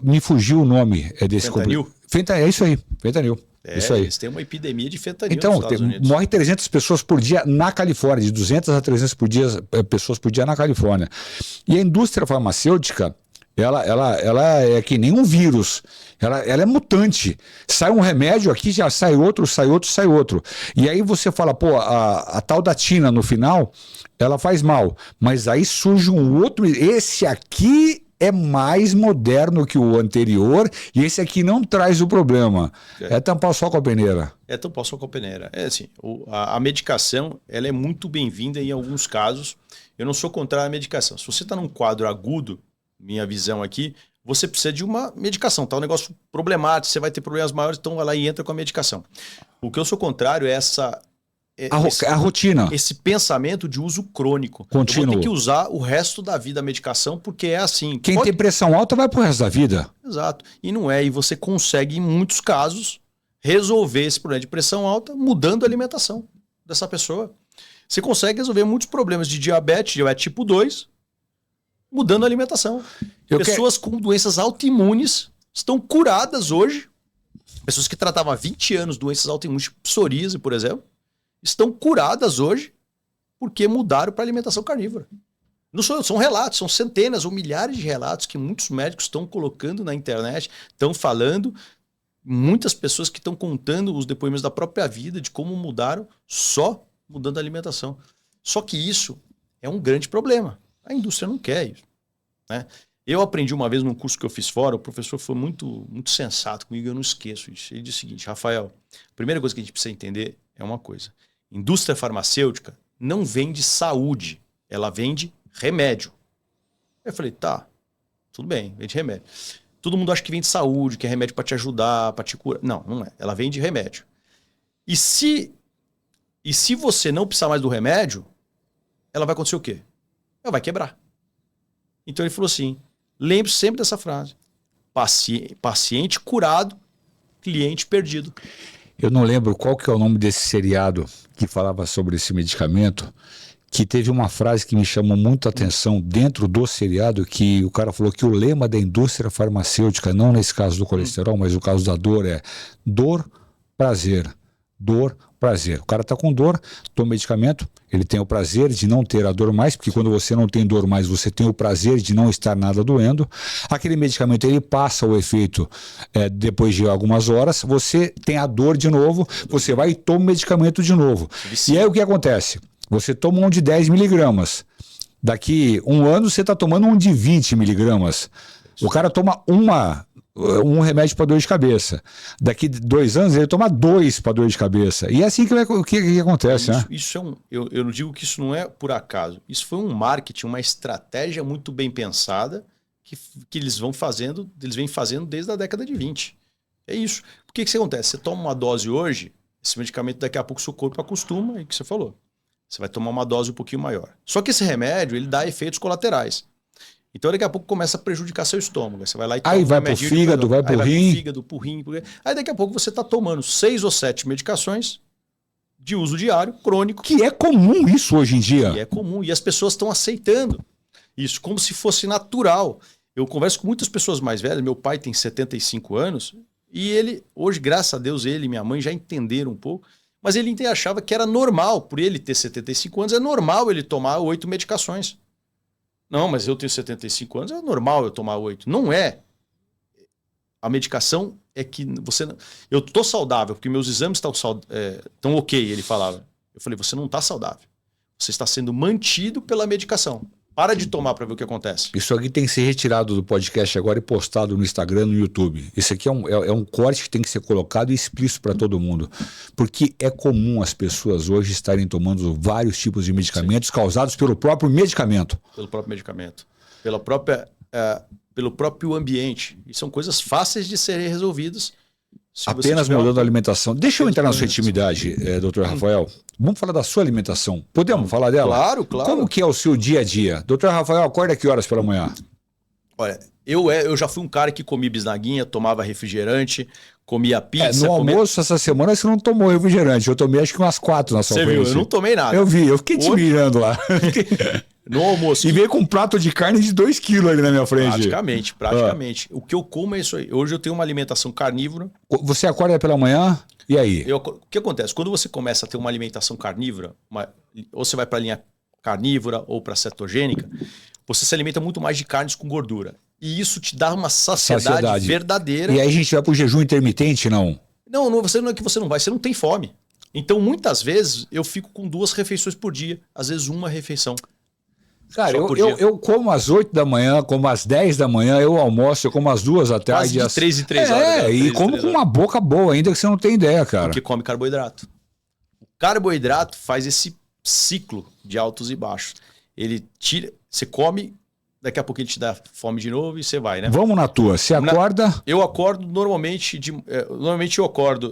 me fugiu o nome desse comprimido. Fentanil. É isso aí, fentanil. Isso aí.
Eles têm uma epidemia de fentanil
então,
nos Estados Unidos.
Morre 300 pessoas por dia na Califórnia, de 200 a 300 pessoas por dia na Califórnia. E a indústria farmacêutica, ela é que nem um vírus, ela é mutante. Sai um remédio aqui, já sai outro. E aí você fala, pô, a tal da tina no final, ela faz mal. Mas aí surge um outro, esse aqui é mais moderno que o anterior e esse aqui não traz o problema. É tampar o sol com a peneira.
É tampar o sol com a peneira. É assim, a medicação ela é muito bem-vinda em alguns casos. Eu não sou contrário à medicação. Se você está num quadro agudo, minha visão aqui, você precisa de uma medicação. Tá um negócio problemático, você vai ter problemas maiores, então vai lá e entra com a medicação. O que eu sou contrário é a
rotina.
Esse pensamento de uso crônico.
Contínuo.
Eu vou ter que usar o resto da vida a medicação, porque é assim.
Quem tem pressão alta vai pro resto da vida.
Exato. E não é. E você consegue, em muitos casos, resolver esse problema de pressão alta mudando a alimentação dessa pessoa. Você consegue resolver muitos problemas de diabetes tipo 2, mudando a alimentação. Pessoas com doenças autoimunes estão curadas hoje. Pessoas que tratavam há 20 anos doenças autoimunes, tipo psoríase, por exemplo, estão curadas hoje porque mudaram para alimentação carnívora. Não são relatos, são centenas ou milhares de relatos que muitos médicos estão colocando na internet, estão falando, muitas pessoas que estão contando os depoimentos da própria vida, de como mudaram só mudando a alimentação. Só que isso é um grande problema. A indústria não quer isso, né? Eu aprendi uma vez num curso que eu fiz fora, o professor foi muito sensato comigo, eu não esqueço isso. Ele disse o seguinte: Rafael, a primeira coisa que a gente precisa entender é uma coisa. Indústria farmacêutica não vende saúde, ela vende remédio. Eu falei, tá, tudo bem, vende remédio. Todo mundo acha que vende saúde, que é remédio para te ajudar, para te curar. Não, não é. Ela vende remédio. E se você não precisar mais do remédio, ela vai acontecer o quê? Ela vai quebrar. Então ele falou assim, lembre-se sempre dessa frase. Paciente curado, cliente perdido.
Eu não lembro qual que é o nome desse seriado que falava sobre esse medicamento, que teve uma frase que me chamou muito a atenção dentro do seriado, que o cara falou que o lema da indústria farmacêutica, não nesse caso do colesterol, mas no caso da dor, é dor, prazer. Dor, prazer. O cara está com dor, toma medicamento, ele tem o prazer de não ter a dor mais, porque quando você não tem dor mais, você tem o prazer de não estar nada doendo. Aquele medicamento, ele passa o efeito depois de algumas horas, você tem a dor de novo, você vai e toma o medicamento de novo. E aí o que acontece? Você toma um de 10 miligramas. Daqui um ano você está tomando um de 20 miligramas. O cara toma um remédio para dor de cabeça. Daqui 2 anos ele toma 2 para dor de cabeça. E é assim que acontece, né?
Eu não digo que isso não é por acaso. Isso foi um marketing, uma estratégia muito bem pensada que eles vêm fazendo desde a década de 20. É isso. Por que acontece? Você toma uma dose hoje, esse medicamento daqui a pouco seu corpo acostuma, é o que você falou. Você vai tomar uma dose um pouquinho maior. Só que esse remédio, ele dá efeitos colaterais. Então daqui a pouco começa a prejudicar seu estômago. Você vai lá e toma
aí vai pro fígado, vai pro rim.
Aí daqui a pouco você está tomando 6 ou 7 medicações de uso diário, crônico.
Que é comum isso hoje em dia.
E é comum. E as pessoas estão aceitando isso como se fosse natural. Eu converso com muitas pessoas mais velhas. Meu pai tem 75 anos e ele, hoje, graças a Deus, ele e minha mãe já entenderam um pouco. Mas ele achava que era normal, por ele ter 75 anos, é normal ele tomar 8 medicações. Não, mas eu tenho 75 anos, é normal eu tomar 8. Não é. A medicação é que você... Eu estou saudável, porque meus exames estão ok, ele falava. Eu falei, você não está saudável. Você está sendo mantido pela medicação. Para de tomar para ver o que acontece.
Isso aqui tem que ser retirado do podcast agora e postado no Instagram, no YouTube. Isso aqui é um corte que tem que ser colocado e explícito para todo mundo. Porque é comum as pessoas hoje estarem tomando vários tipos de medicamentos causados pelo próprio medicamento.
Pelo próprio medicamento. Pelo próprio ambiente. E são coisas fáceis de serem resolvidas.
Apenas mudando a alimentação. Deixa eu entrar na sua intimidade, doutor Rafael. Vamos falar da sua alimentação. Podemos falar dela?
Claro, claro.
Como que é o seu dia a dia? Doutor Rafael, acorda que horas pela manhã?
Olha, eu já fui um cara que comia bisnaguinha, tomava refrigerante, comia pizza.
No almoço, essa semana, você não tomou refrigerante. Eu tomei acho que umas 4 na sua frente.
Você viu? Eu não tomei nada.
Eu vi, eu fiquei te mirando lá.
No almoço.
E veio com um prato de carne de 2 quilos ali na minha frente.
Praticamente. O que eu como é isso aí. Hoje eu tenho uma alimentação carnívora.
Você acorda pela manhã, e aí?
O que acontece? Quando você começa a ter uma alimentação carnívora, ou você vai para a linha carnívora ou para a cetogênica, você se alimenta muito mais de carnes com gordura. E isso te dá uma saciedade verdadeira.
E aí a gente vai para o jejum intermitente, não?
Não é que você não vai, você não tem fome. Então, muitas vezes, eu fico com 2 refeições por dia, às vezes uma refeição.
Cara, eu como às 8 da manhã, como às 10 da manhã, eu almoço, eu como às 2 da tarde.
Quase de 3 em 3 horas.
E como com uma boca boa ainda, que você não tem ideia, cara.
Porque come carboidrato. O carboidrato faz esse ciclo de altos e baixos. Ele tira, você come, daqui a pouco ele te dá fome de novo e você vai, né?
Vamos na tua, você acorda?
Eu acordo normalmente,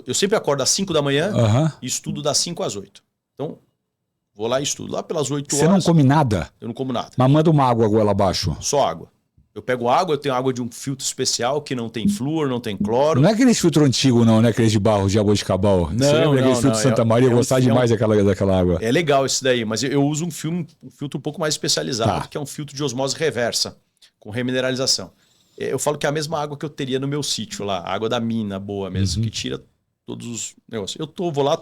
eu sempre acordo às 5 da manhã e estudo das 5 às 8. Então, vou lá e estudo. Lá pelas 8 horas.
Você não come nada?
Eu não como nada.
Mas manda uma água goela abaixo.
Só água. Eu pego água, eu tenho água de um filtro especial que não tem flúor, não tem cloro.
Não é aquele filtro antigo, não, né? Aqueles de barro, de jaboticabal.
Não,
Você lembra aquele filtro de Santa Maria? Eu gostava demais daquela água.
É legal esse daí, mas eu uso um filtro um pouco mais especializado, que é um filtro de osmose reversa, com remineralização. Eu falo que é a mesma água que eu teria no meu sítio lá, a água da mina boa mesmo, que tira todos os negócios. Vou lá,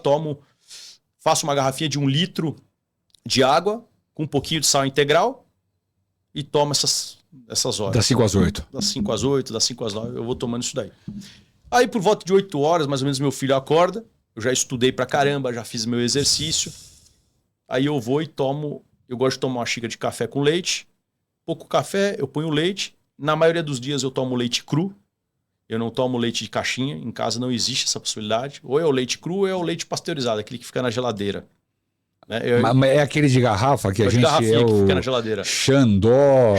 faço uma garrafinha de 1 litro de água, com um pouquinho de sal integral, e tomo essas horas.
Das 5 às 8.
Das 5 às 8, das 5 às 9, eu vou tomando isso daí. Aí por volta de 8 horas, mais ou menos, meu filho acorda, eu já estudei pra caramba, já fiz meu exercício, aí eu vou e tomo, eu gosto de tomar uma xícara de café com leite, pouco café, eu ponho leite, na maioria dos dias eu tomo leite cru, eu não tomo leite de caixinha, em casa não existe essa possibilidade, ou é o leite cru ou é o leite pasteurizado, aquele que fica na geladeira.
Mas é aquele de garrafa que a gente
que fica na geladeira.
Xandó,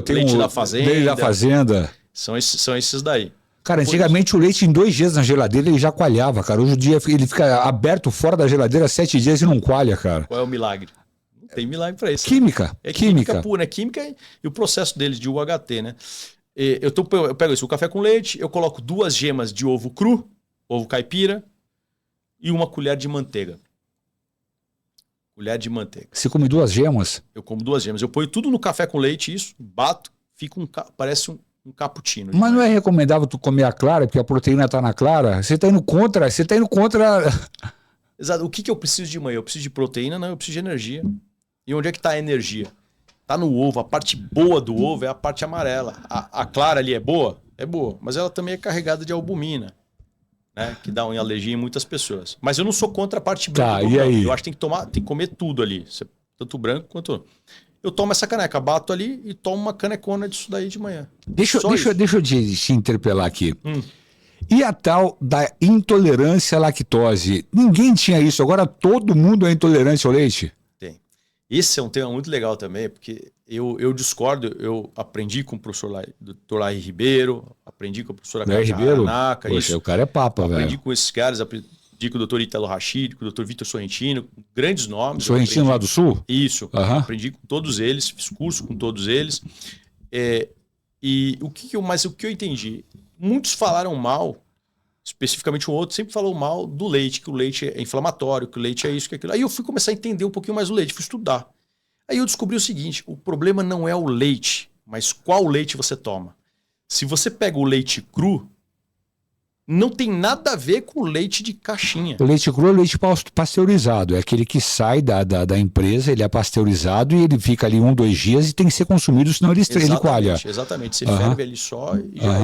tem
leite da
fazenda. Leite da fazenda.
São esses daí.
Cara, antigamente o leite em 2 dias na geladeira ele já coalhava, cara. Hoje em dia ele fica aberto fora da geladeira 7 dias e não coalha, cara.
Qual é o milagre? Não tem milagre pra isso.
Química.
Né? É química pura, né? Química e o processo deles de UHT, né? Eu pego isso, o café com leite, eu coloco 2 gemas de ovo cru, ovo caipira, e 1 colher de manteiga. Colher de manteiga.
Você come 2 gemas?
Eu como 2 gemas. Eu ponho tudo no café com leite, isso, bato, fica parece um cappuccino.
Mas não é recomendável tu comer a clara, porque a proteína tá na clara? Você tá indo contra.
Exato. O que eu preciso de manhã? Eu preciso de proteína? Não, eu preciso de energia. E onde é que tá a energia? Tá no ovo. A parte boa do ovo é a parte amarela. A clara ali é boa? É boa. Mas ela também é carregada de albumina, né? Que dá uma alergia em muitas pessoas. Mas eu não sou contra a parte branca do branco. Eu acho que tem que comer tudo ali. Tanto branco quanto... Eu tomo essa caneca, bato ali e tomo uma canecona disso daí de manhã.
Deixa eu te interpelar aqui. E a tal da intolerância à lactose? Ninguém tinha isso, agora todo mundo é intolerante ao leite?
Tem. Esse é um tema muito legal também, porque eu discordo, eu aprendi com o professor Dr. Laí Ribeiro, aprendi com a professora
Cátia Haranaca.
Poxa,
o cara é papa, velho.
Aprendi com esses caras, aprendi com o Dr. Italo Rachid, com o Dr. Vitor Sorrentino, grandes nomes.
Sorrentino lá do Sul?
Isso. Aprendi com todos eles, fiz curso com todos eles. Mas o que eu entendi? Muitos falaram mal, especificamente um outro, sempre falou mal do leite, que o leite é inflamatório, que o leite é isso, que é aquilo. Aí eu fui começar a entender um pouquinho mais o leite, fui estudar. Aí eu descobri o seguinte, o problema não é o leite, mas qual leite você toma. Se você pega o leite cru, não tem nada a ver com o leite de caixinha.
O leite cru é o leite pasteurizado. É aquele que sai da empresa, ele é pasteurizado e ele fica ali 1, 2 dias e tem que ser consumido, senão ele coalha.
Exatamente. Você ferve ele só.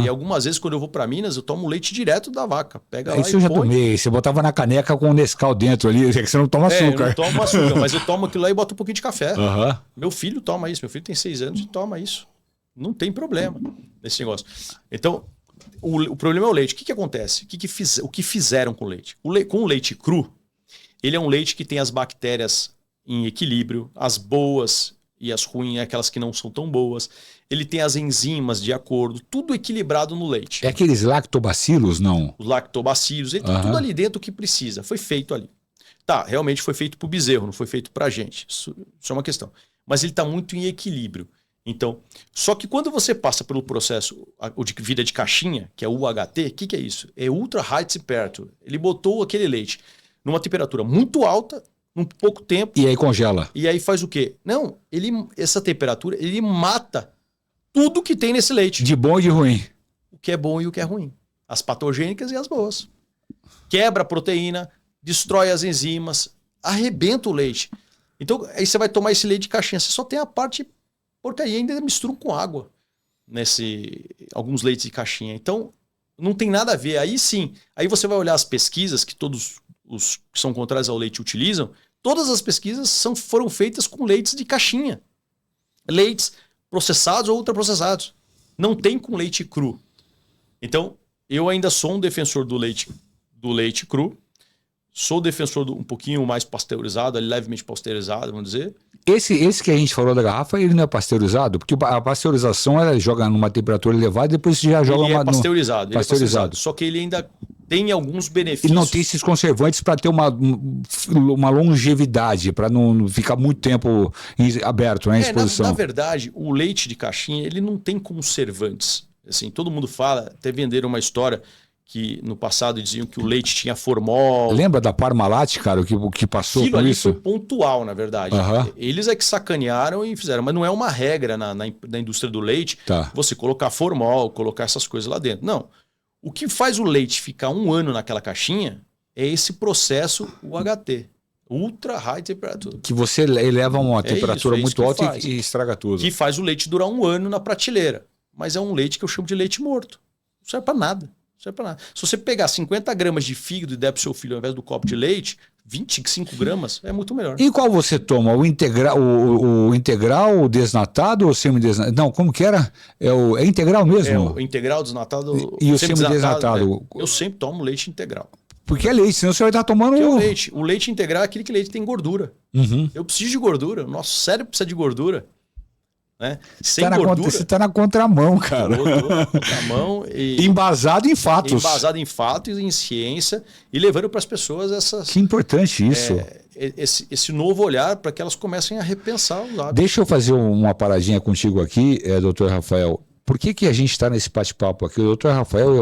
E algumas vezes, quando eu vou para Minas, eu tomo leite direto da vaca. Pega lá
isso eu já tomei. Você botava na caneca com o Nescau dentro ali, que você não toma açúcar.
Eu não tomo açúcar, mas eu tomo aquilo lá e boto um pouquinho de café. Meu filho toma isso. Meu filho tem 6 anos e toma isso. Não tem problema nesse negócio. Então... O problema é o leite. O que acontece? O que fizeram com o leite? Com o leite cru, ele é um leite que tem as bactérias em equilíbrio, as boas e as ruins, aquelas que não são tão boas. Ele tem as enzimas de acordo, tudo equilibrado no leite.
É aqueles lactobacilos, não?
Os lactobacilos, ele tem tudo ali dentro que precisa. Foi feito ali. Tá, realmente foi feito para o bezerro, não foi feito para a gente. Isso é uma questão. Mas ele está muito em equilíbrio. Então, só que quando você passa pelo processo de vida de caixinha, que é o UHT, o que é isso? É Ultra High Temperature. Ele botou aquele leite numa temperatura muito alta, num pouco tempo.
E aí congela.
E aí faz o quê? Não, essa temperatura, ele mata tudo que tem nesse leite.
De bom e de ruim.
O que é bom e o que é ruim. As patogênicas e as boas. Quebra a proteína, destrói as enzimas, arrebenta o leite. Então, aí você vai tomar esse leite de caixinha, você só tem a parte... porcaria, ainda misturam com água alguns leites de caixinha. Então, não tem nada a ver. Aí sim, aí você vai olhar as pesquisas que todos os que são contrários ao leite utilizam, todas as pesquisas foram feitas com leites de caixinha. Leites processados ou ultraprocessados. Não tem com leite cru. Então, eu ainda sou um defensor do leite cru. Sou defensor um pouquinho mais pasteurizado, levemente pasteurizado, vamos dizer.
Esse que a gente falou da garrafa, ele não é pasteurizado? Porque a pasteurização, ela joga numa temperatura elevada e depois já joga
pasteurizado. Só que ele ainda tem alguns benefícios.
E não tem esses conservantes para ter uma longevidade, para não ficar muito tempo aberto, né, em exposição.
Na verdade, o leite de caixinha ele não tem conservantes. Assim, todo mundo fala, até venderam uma história que no passado diziam que o leite tinha formol.
Lembra da Parmalat, cara, o que passou
Aquilo
com
ali
isso?
foi pontual, na verdade. Eles é que sacanearam e fizeram, mas não é uma regra na indústria do leite você colocar formol, colocar essas coisas lá dentro. Não. O que faz o leite ficar 1 ano naquela caixinha é esse processo UHT, Ultra High Temperature.
Que você eleva uma temperatura
isso
muito alta e estraga tudo.
Que faz o leite durar 1 ano na prateleira. Mas é um leite que eu chamo de leite morto. Não serve para nada. Se você pegar 50 gramas de fígado e der para o seu filho ao invés do copo de leite, 25 gramas é muito melhor.
E qual você toma? O integral, o desnatado ou semidesnatado? Não, como que era? É integral mesmo?
O integral, desnatado
e o semidesnatado.
Eu sempre tomo leite integral.
Porque é leite, senão você vai estar tomando...
O leite integral é aquele que leite tem gordura. Eu preciso de gordura. O nosso cérebro precisa de gordura. Né? Sem gordura...
Você está na contramão, cara.
Tô na contramão e...
Embasado em fatos.
Embasado em fatos, em ciência e levando para as pessoas essas...
Que importante isso.
Esse novo olhar para que elas comecem a repensar os hábitos.
Deixa eu fazer uma paradinha contigo aqui, doutor Rafael. Por que a gente está nesse bate-papo aqui? O doutor Rafael,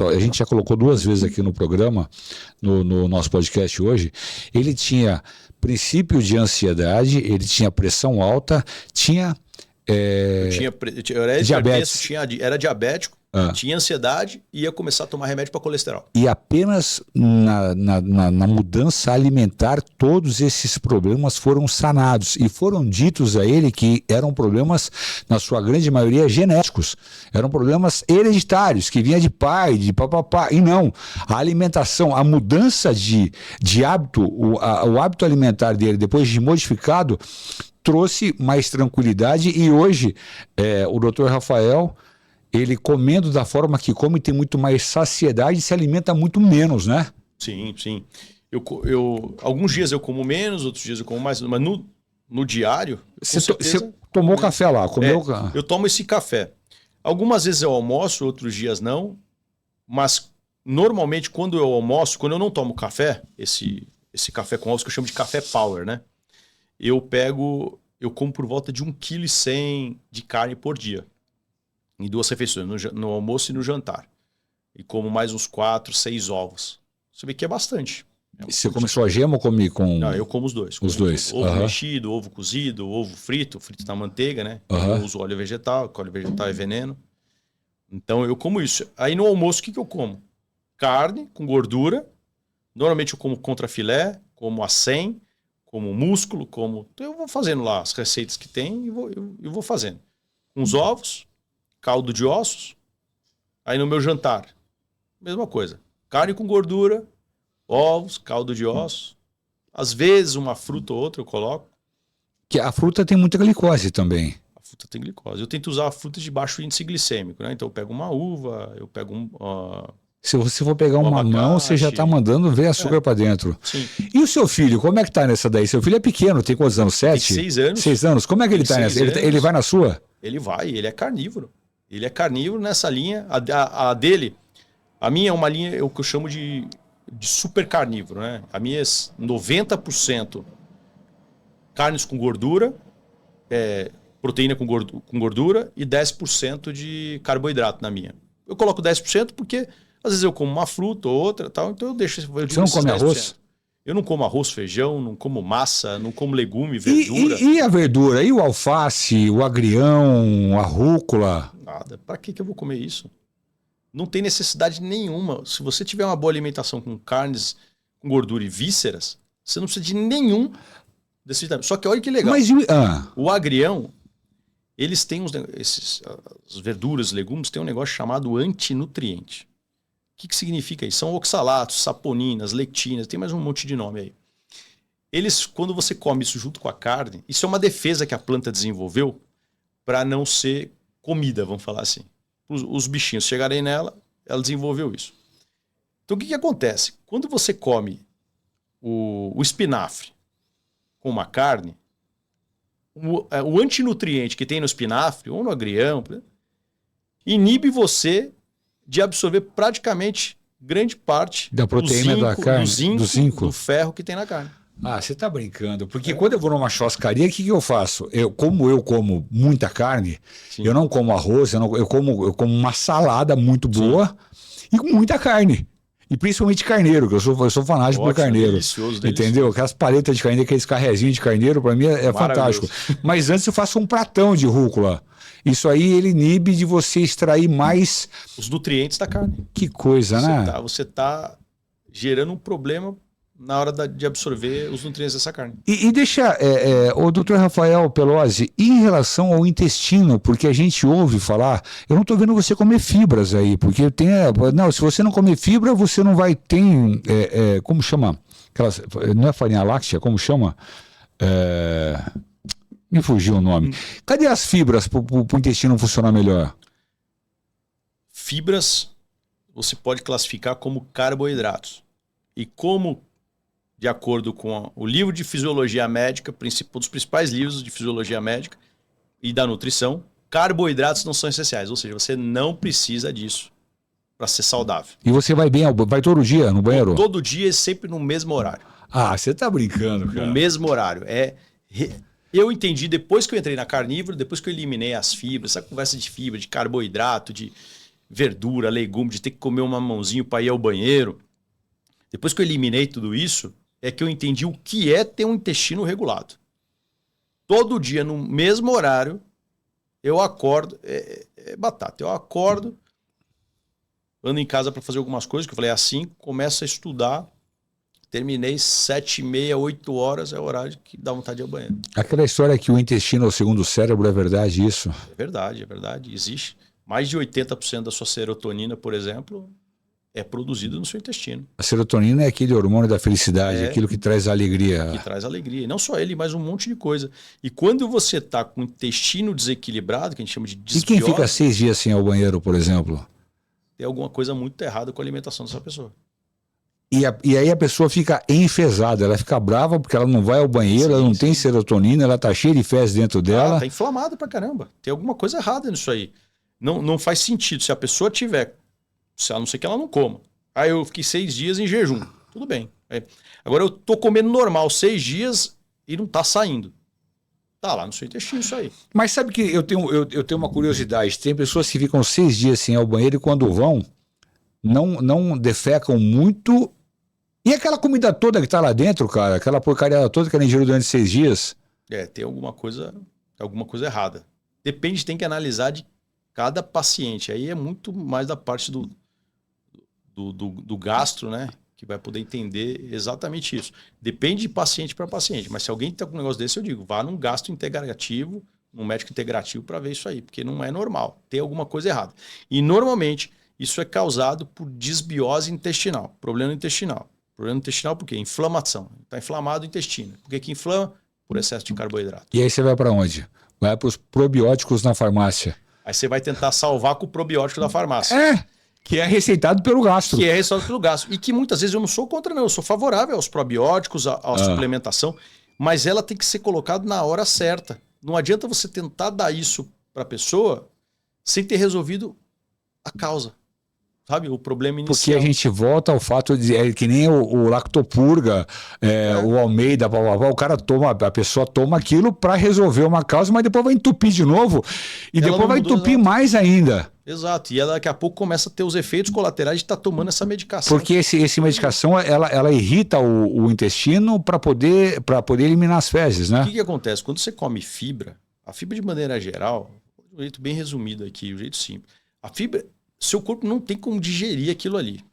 a gente já colocou 2 vezes aqui no programa, no nosso podcast hoje, ele tinha princípio de ansiedade, ele tinha pressão alta, tinha...
Eu era diabetes. Era diabético, tinha ansiedade e ia começar a tomar remédio para colesterol.
E apenas na mudança alimentar, todos esses problemas foram sanados e foram ditos a ele que eram problemas, na sua grande maioria, genéticos. Eram problemas hereditários, que vinha de pai, de papapá. E não, a alimentação, a mudança de hábito, o hábito alimentar dele, depois de modificado, trouxe mais tranquilidade e hoje o doutor Rafael, ele comendo da forma que come, tem muito mais saciedade e se alimenta muito menos, né?
Sim. Alguns dias eu como menos, outros dias eu como mais, mas no diário...
Você tomou café lá?
Eu tomo esse café. Algumas vezes eu almoço, outros dias não, mas normalmente quando eu almoço, quando eu não tomo café, esse café com ovos que eu chamo de café power, né? Eu como por volta de 1,1 kg de carne por dia. Em 2 refeições, no almoço e no jantar. E como mais uns 4, 6 ovos. Você vê que é bastante.
Você come só gema ou come com...
Não, eu como os dois.
Os dois.
Ovo mexido, ovo cozido, ovo frito na manteiga, né? Eu uso óleo vegetal, que óleo vegetal é veneno. Então eu como isso. Aí no almoço o que eu como? Carne com gordura. Normalmente eu como contrafilé, como acém, como músculo, então eu vou fazendo lá as receitas que tem e vou fazendo. Uns ovos, caldo de ossos. Aí no meu jantar, mesma coisa. Carne com gordura, ovos, caldo de ossos. Às vezes uma fruta ou outra eu coloco.
Que a fruta tem muita glicose também.
A fruta tem glicose. Eu tento usar frutas de baixo índice glicêmico, né? Então eu pego uma uva, eu pego
se você for pegar uma mamão, você já está mandando ver açúcar para dentro.
Sim.
E o seu filho, como é que tá nessa daí? Seu filho é pequeno, tem quantos anos? 7?
Tem 6 anos.
6 anos. Como é que ele está nessa? Ele vai na sua?
Ele é carnívoro. Ele é carnívoro nessa linha. A dele, a minha é uma linha que eu chamo de super carnívoro, né? A minha é 90% carnes com gordura, proteína com gordura e 10% de carboidrato na minha. Eu coloco 10% porque às vezes eu como uma fruta ou outra, tal, então eu deixo...
Você não come 10%. Arroz?
Eu não como arroz, feijão, não como massa, não como legume, verdura.
E a verdura? E o alface, o agrião, a rúcula?
Nada. Para que eu vou comer isso? Não tem necessidade nenhuma. Se você tiver uma boa alimentação com carnes, com gordura e vísceras, você não precisa de nenhum desses vitaminas. Só que olha que legal.
Mas
o agrião, eles têm as verduras, legumes, têm um negócio chamado antinutriente. O que significa isso? São oxalatos, saponinas, lectinas, tem mais um monte de nome aí. Eles, quando você come isso junto com a carne, isso é uma defesa que a planta desenvolveu para não ser comida, vamos falar assim. Os bichinhos chegarem nela, ela desenvolveu isso. Então o que acontece? Quando você come o espinafre com uma carne, o antinutriente que tem no espinafre, ou no agrião, inibe você de absorver praticamente grande parte
da proteína da carne,
do zinco, do ferro que tem na carne.
Ah, você tá brincando. Porque quando eu vou numa churrascaria, o que eu faço? Eu como muita carne, eu não como arroz, eu como uma salada muito boa e com muita carne. E principalmente carneiro, que eu sou fanático por carneiro.
Delicioso.
Entendeu? Aquelas paletas de carneiro, aqueles carrezinhos de carneiro, para mim é fantástico. Mas antes eu faço um pratão de rúcula. Isso aí ele inibe de você extrair mais
os nutrientes da carne.
Que coisa, né?
Você tá gerando um problema na hora de absorver os nutrientes dessa carne.
E deixa, o doutor Rafael Pelosi, em relação ao intestino, porque a gente ouve falar, eu não estou vendo você comer fibras aí, porque não, se você não comer fibra, você não vai ter, como chama? Não é farinha láctea, como chama? Me fugiu o nome. Cadê as fibras para o intestino funcionar melhor?
Fibras você pode classificar como carboidratos. E como, de acordo com o livro de fisiologia médica, um dos principais livros de fisiologia médica e da nutrição, carboidratos não são essenciais. Ou seja, você não precisa disso para ser saudável.
E você vai todo dia no banheiro?
Todo dia e sempre no mesmo horário.
Ah, você tá brincando, cara.
No mesmo horário. Eu entendi, depois que eu entrei na carnívora, depois que eu eliminei as fibras, essa conversa de fibra, de carboidrato, de verdura, legume, de ter que comer um mamãozinho para ir ao banheiro. Depois que eu eliminei tudo isso, é que eu entendi o que é ter um intestino regulado. Todo dia, no mesmo horário, eu acordo, batata, eu acordo, ando em casa para fazer algumas coisas, que eu falei assim, começo a estudar, terminei 7h30, 8 horas, é o horário que dá vontade de ir ao banheiro.
Aquela história que o intestino é o segundo cérebro, é verdade isso?
É verdade, existe. Mais de 80% da sua serotonina, por exemplo, é produzido no seu intestino.
A serotonina é aquele hormônio da felicidade, aquilo que traz alegria.
Que traz alegria. E não só ele, mas um monte de coisa. E quando você está com o intestino desequilibrado, que a gente chama de desbiose...
E quem fica 6 dias sem ir ao banheiro, por exemplo?
Tem alguma coisa muito errada com a alimentação dessa pessoa.
E aí a pessoa fica enfesada, ela fica brava porque ela não vai ao banheiro, ela não tem serotonina, ela tá cheia de fezes dentro dela.
Tá inflamada pra caramba. Tem alguma coisa errada nisso aí. Não faz sentido. Se a pessoa tiver... A não ser que ela não coma. Aí eu fiquei 6 dias em jejum. Tudo bem. Agora eu tô comendo normal 6 dias e não tá saindo. Tá lá no seu intestino isso aí.
Mas sabe que eu tenho uma curiosidade. Tem pessoas que ficam 6 dias sem ir ao banheiro e quando vão, não defecam muito. E aquela comida toda que tá lá dentro, cara, aquela porcaria toda que ela ingeriu durante 6 dias.
Tem alguma coisa errada. Depende, tem que analisar de cada paciente. Aí é muito mais da parte do gastro, né? Que vai poder entender exatamente isso. Depende de paciente para paciente. Mas se alguém está com um negócio desse, eu digo, vá num gastro integrativo, num médico integrativo para ver isso aí. Porque não é normal. Tem alguma coisa errada. E normalmente isso é causado por desbiose intestinal. Problema intestinal. Problema intestinal por quê? Inflamação. Está inflamado o intestino. Por que inflama? Por excesso de carboidrato.
E aí você vai para onde? Vai para os probióticos na farmácia.
Aí você vai tentar salvar com o probiótico da farmácia.
Que é receitado pelo gastro.
E que muitas vezes eu não sou contra, não. Eu sou favorável aos probióticos, à suplementação. Mas ela tem que ser colocada na hora certa. Não adianta você tentar dar isso para a pessoa sem ter resolvido a causa. Sabe? O problema inicial.
Porque a gente volta ao fato de que nem o Lactopurga, o Almeida, o cara a pessoa toma aquilo para resolver uma causa, mas depois vai entupir de novo e ela depois vai entupir mais ainda.
Exato. E ela daqui a pouco começa a ter os efeitos colaterais de estar tomando essa medicação.
Porque essa medicação ela irrita o intestino para poder eliminar as fezes, né?
O que acontece? Quando você come fibra, a fibra de maneira geral, um jeito bem resumido aqui, um jeito simples. A fibra, seu corpo não tem como digerir aquilo ali.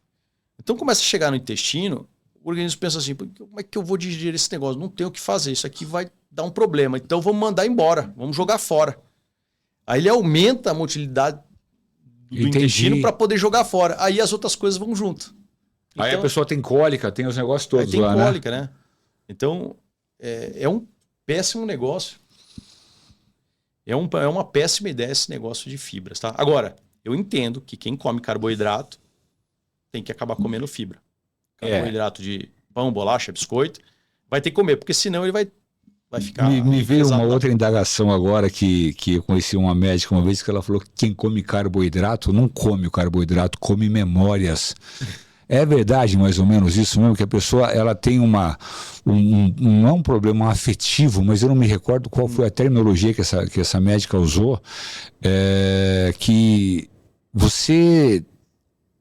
Então começa a chegar no intestino, o organismo pensa assim, como é que eu vou digerir esse negócio? Não tenho o que fazer, isso aqui vai dar um problema. Então vamos mandar embora, vamos jogar fora. Aí ele aumenta a motilidade do intestino para poder jogar fora. Aí as outras coisas vão junto. Então,
aí a pessoa tem cólica, tem os negócios todos
tem
lá,
cólica, né? Então, é um péssimo negócio. É uma péssima ideia esse negócio de fibras, tá? Agora, eu entendo que quem come carboidrato tem que acabar comendo fibra. Carboidrato de pão, bolacha, biscoito, vai ter que comer, porque senão ele vai ficar...
Me veio uma outra indagação agora que eu conheci uma médica uma vez que ela falou que quem come carboidrato não come o carboidrato, come memórias. É verdade, mais ou menos isso mesmo, que a pessoa ela tem não é um problema afetivo, mas eu não me recordo qual foi a terminologia que essa médica usou, que você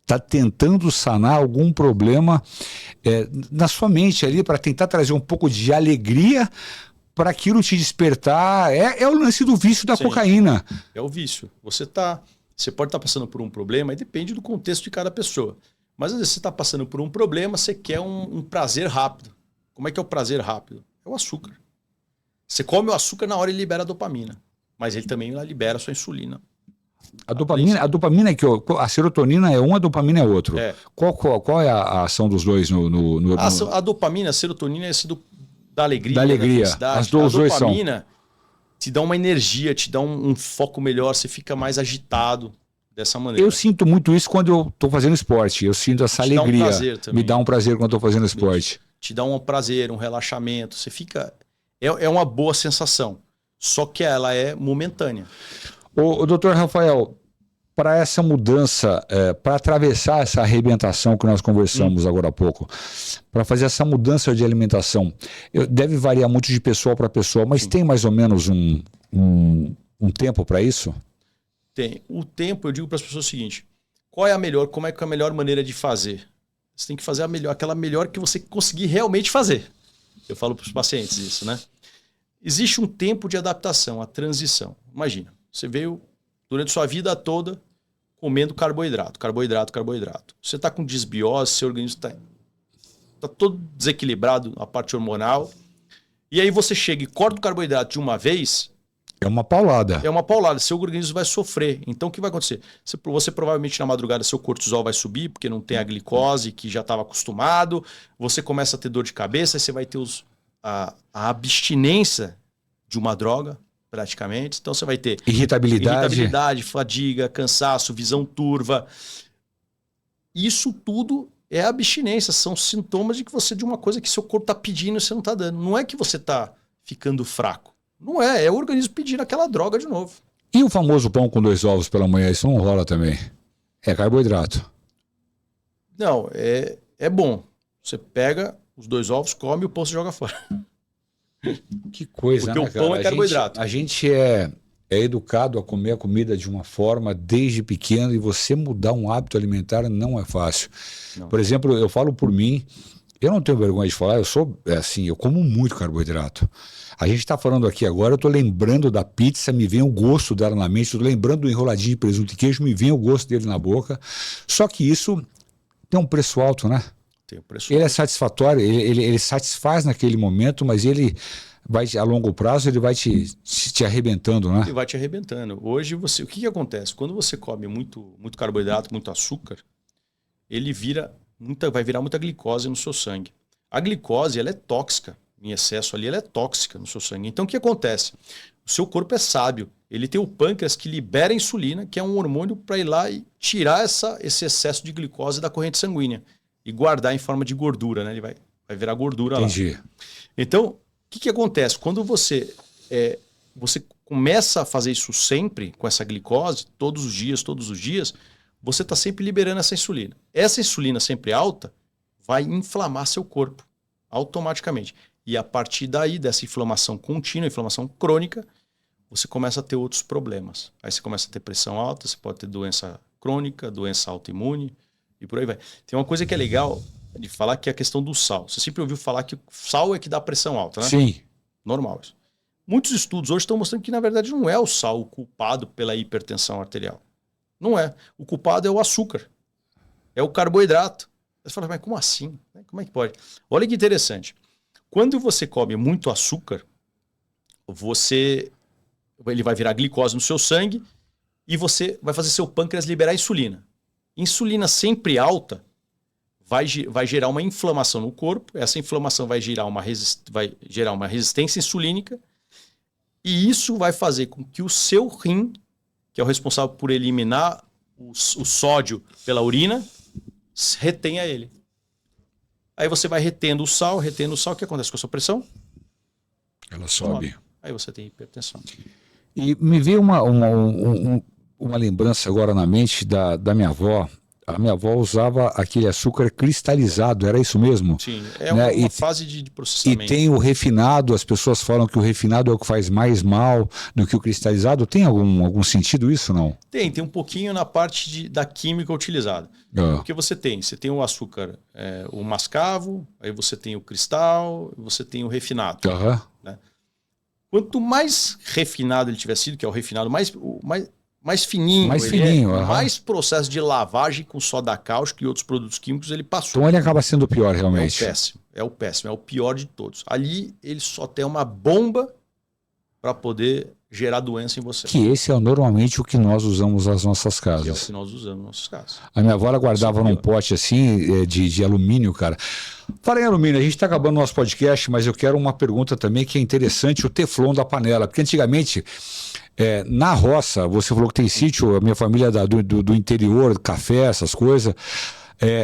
está tentando sanar algum problema na sua mente ali para tentar trazer um pouco de alegria para aquilo te despertar. É o lance do vício da cocaína.
É o vício. Você pode estar passando por um problema e depende do contexto de cada pessoa. Mas às vezes você está passando por um problema, você quer um prazer rápido. Como é que é o prazer rápido? É o açúcar. Você come o açúcar, na hora ele libera a dopamina. Mas ele também libera a sua insulina.
A dopamina é que a serotonina é um, a dopamina é outro. Qual é a ação dos dois
A dopamina, a serotonina é esse da alegria.
Da alegria. As duas são. A
dopamina te dá uma energia, te dá um foco melhor, você fica mais agitado dessa maneira.
Eu sinto muito isso quando eu estou fazendo esporte. Eu sinto essa alegria.
Dá um prazer também.
Me dá um prazer quando eu estou fazendo esporte.
Te dá um prazer, um relaxamento. Você fica... É uma boa sensação. Só que ela é momentânea.
O doutor Rafael, para essa mudança, para atravessar essa arrebentação que nós conversamos agora há pouco, para fazer essa mudança de alimentação, deve variar muito de pessoa para pessoa, mas tem mais ou menos um tempo para isso?
Tem. O tempo, eu digo para as pessoas o seguinte, como é que é a melhor maneira de fazer? Você tem que fazer aquela melhor que você conseguir realmente fazer. Eu falo para os pacientes isso, né? Existe um tempo de adaptação, a transição. Imagina, você veio durante sua vida toda comendo carboidrato. Você está com desbiose, seu organismo está todo desequilibrado, a parte hormonal. E aí você chega e corta o carboidrato de uma vez...
É uma paulada.
Seu organismo vai sofrer. Então o que vai acontecer? Você provavelmente na madrugada seu cortisol vai subir, porque não tem a glicose que já estava acostumado. Você começa a ter dor de cabeça, aí você vai ter a abstinência de uma droga, praticamente. Então você vai ter irritabilidade, fadiga, cansaço, visão turva. Isso tudo é abstinência, são sintomas de uma coisa que seu corpo está pedindo e você não está dando. Não é que você está ficando fraco. Não é o organismo pedindo aquela droga de novo.
E o famoso pão com 2 ovos pela manhã, isso não rola também? É carboidrato.
Não, é bom. Você pega os 2 ovos, come e o pão você joga fora.
Que coisa,
porque
né,
o pão é carboidrato.
A gente é educado a comer a comida de uma forma desde pequeno e você mudar um hábito alimentar não é fácil. Não. Por exemplo, eu falo por mim, eu não tenho vergonha de falar, eu como muito carboidrato. A gente está falando aqui agora, eu estou lembrando da pizza, me vem o gosto dela na mente, estou lembrando do enroladinho de presunto e queijo, me vem o gosto dele na boca. Só que isso tem um preço alto, né?
Tem um preço
alto.
É
satisfatório, ele satisfaz naquele momento, mas ele vai, a longo prazo, ele vai te arrebentando, né?
Ele vai te arrebentando. Hoje, o que acontece? Quando você come muito carboidrato, muito açúcar, vai virar muita glicose no seu sangue. A glicose, ela é tóxica. Em excesso ali, ela é tóxica no seu sangue. Então, o que acontece? O seu corpo é sábio. Ele tem o pâncreas que libera a insulina, que é um hormônio para ir lá e tirar esse excesso de glicose da corrente sanguínea e guardar em forma de gordura, né? Ele vai virar gordura lá.
Entendi.
Então, o que acontece? Quando você começa a fazer isso sempre, com essa glicose, todos os dias, você está sempre liberando essa insulina. Essa insulina sempre alta vai inflamar seu corpo automaticamente. E a partir daí, dessa inflamação contínua, inflamação crônica, você começa a ter outros problemas. Aí você começa a ter pressão alta, você pode ter doença crônica, doença autoimune e por aí vai. Tem uma coisa que é legal de falar, que é a questão do sal. Você sempre ouviu falar que o sal é que dá pressão alta, né?
Sim.
Normal isso. Muitos estudos hoje estão mostrando que, na verdade, não é o sal o culpado pela hipertensão arterial. Não é. O culpado é o açúcar. É o carboidrato. Você fala, mas como assim? Como é que pode? Olha que interessante. Quando você come muito açúcar, ele vai virar glicose no seu sangue e você vai fazer seu pâncreas liberar insulina. Insulina sempre alta vai gerar uma inflamação no corpo. Essa inflamação vai gerar uma resistência insulínica e isso vai fazer com que o seu rim, que é o responsável por eliminar o sódio pela urina, retenha ele. Aí você vai retendo o sal, o que acontece com a sua pressão?
Ela sobe.
Aí você tem hipertensão.
E me veio uma lembrança agora na mente da minha avó. A minha avó usava aquele açúcar cristalizado, era isso mesmo?
Sim, é uma fase de processamento.
E tem o refinado, as pessoas falam que o refinado é o que faz mais mal do que o cristalizado. Tem algum sentido isso, não?
Tem um pouquinho na parte da química utilizada. Porque você tem o açúcar, o mascavo, aí você tem o cristal, você tem o refinado. Né? Quanto mais refinado ele tiver sido, que é o refinado mais fininho, mais processo de lavagem com soda cáustica e outros produtos químicos ele passou.
Então ele acaba sendo o pior, realmente.
É o pior de todos. Ali ele só tem uma bomba para poder gerar doença em você.
Que esse é normalmente o que nós usamos nas nossas casas.
É o que nós usamos nas nossas casas.
A minha avó ela guardava num pote assim de alumínio, cara. Fala em alumínio, a gente está acabando o nosso podcast, mas eu quero uma pergunta também que é interessante, o teflon da panela. Porque antigamente, na roça, você falou que tem sítio, a minha família é do interior, café, essas coisas,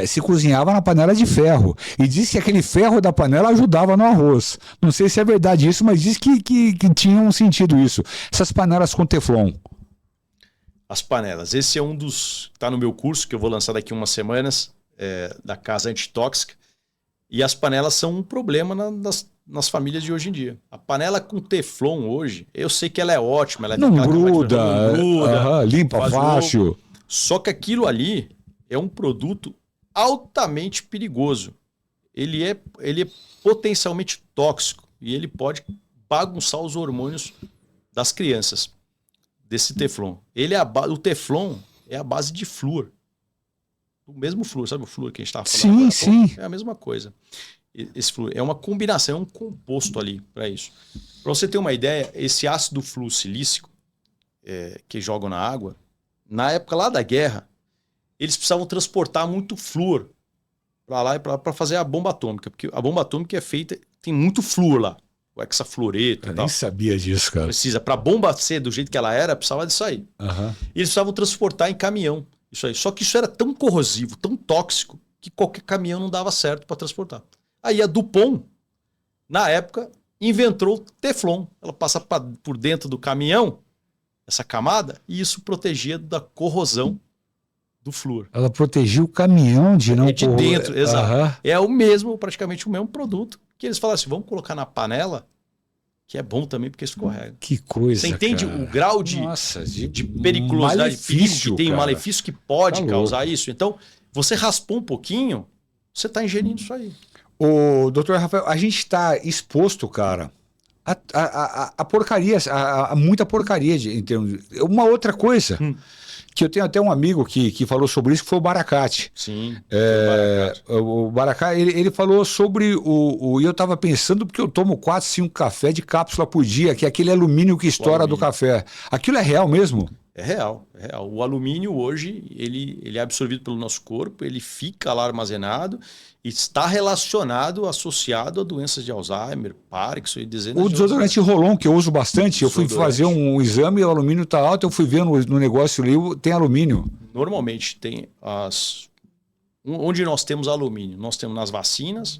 se cozinhava na panela de ferro. E diz que aquele ferro da panela ajudava no arroz. Não sei se é verdade isso, mas diz que tinha um sentido isso. Essas panelas com teflon.
As panelas. Esse é um dos... Está no meu curso, que eu vou lançar daqui umas semanas, da Casa Antitóxica. E as panelas são um problema nas famílias de hoje em dia. A panela com teflon hoje, eu sei que ela é ótima. Ela
não gruda, limpa fácil.
Só que aquilo ali é um produto altamente perigoso. Ele é potencialmente tóxico e ele pode bagunçar os hormônios das crianças desse teflon. O teflon é a base de flúor. O mesmo flúor, sabe o flúor que a gente estava falando?
Sim.
É a mesma coisa. Esse flúor é uma combinação, é um composto ali para isso. Para você ter uma ideia, esse ácido fluorsilícico que jogam na água, na época lá da guerra, eles precisavam transportar muito flúor para lá para fazer a bomba atômica, porque a bomba atômica é feita, tem muito flúor lá, o hexafluoreto.
Eu nem sabia disso, cara.
Precisa, para a bomba ser do jeito que ela era, precisava disso aí. E eles precisavam transportar em caminhão. Isso aí. Só que isso era tão corrosivo, tão tóxico, que qualquer caminhão não dava certo para transportar. Aí a Dupont, na época, inventou o teflon. Ela passa por dentro do caminhão, essa camada, e isso protegia da corrosão do flúor.
Ela protegia o caminhão de não...
de dentro, exato. É praticamente o mesmo produto, que eles falaram assim, vamos colocar na panela, que é bom também porque escorrega.
Que coisa,
você entende, cara? O grau de periculosidade,
malefício,
que tem, um malefício que pode causar isso. Então, você raspou um pouquinho, você está ingerindo isso aí.
Ô, doutor Rafael, a gente está exposto, cara, a porcaria, a muita porcaria em termos de... Uma outra coisa... que eu tenho até um amigo que falou sobre isso, que foi o Baracate.
Sim,
o Baracate, ele falou sobre e eu estava pensando, porque eu tomo 4, 5 café de cápsula por dia, que é aquele alumínio que estoura do café. Aquilo é real mesmo?
É real. O alumínio hoje, ele é absorvido pelo nosso corpo, ele fica lá armazenado e está relacionado, associado a doenças de Alzheimer, Parkinson e dezenas
o desodorante Rolon, que eu uso bastante, eu fui fazer um exame e o alumínio está alto, eu fui ver no negócio ali, tem alumínio.
Normalmente tem onde nós temos alumínio? Nós temos nas vacinas,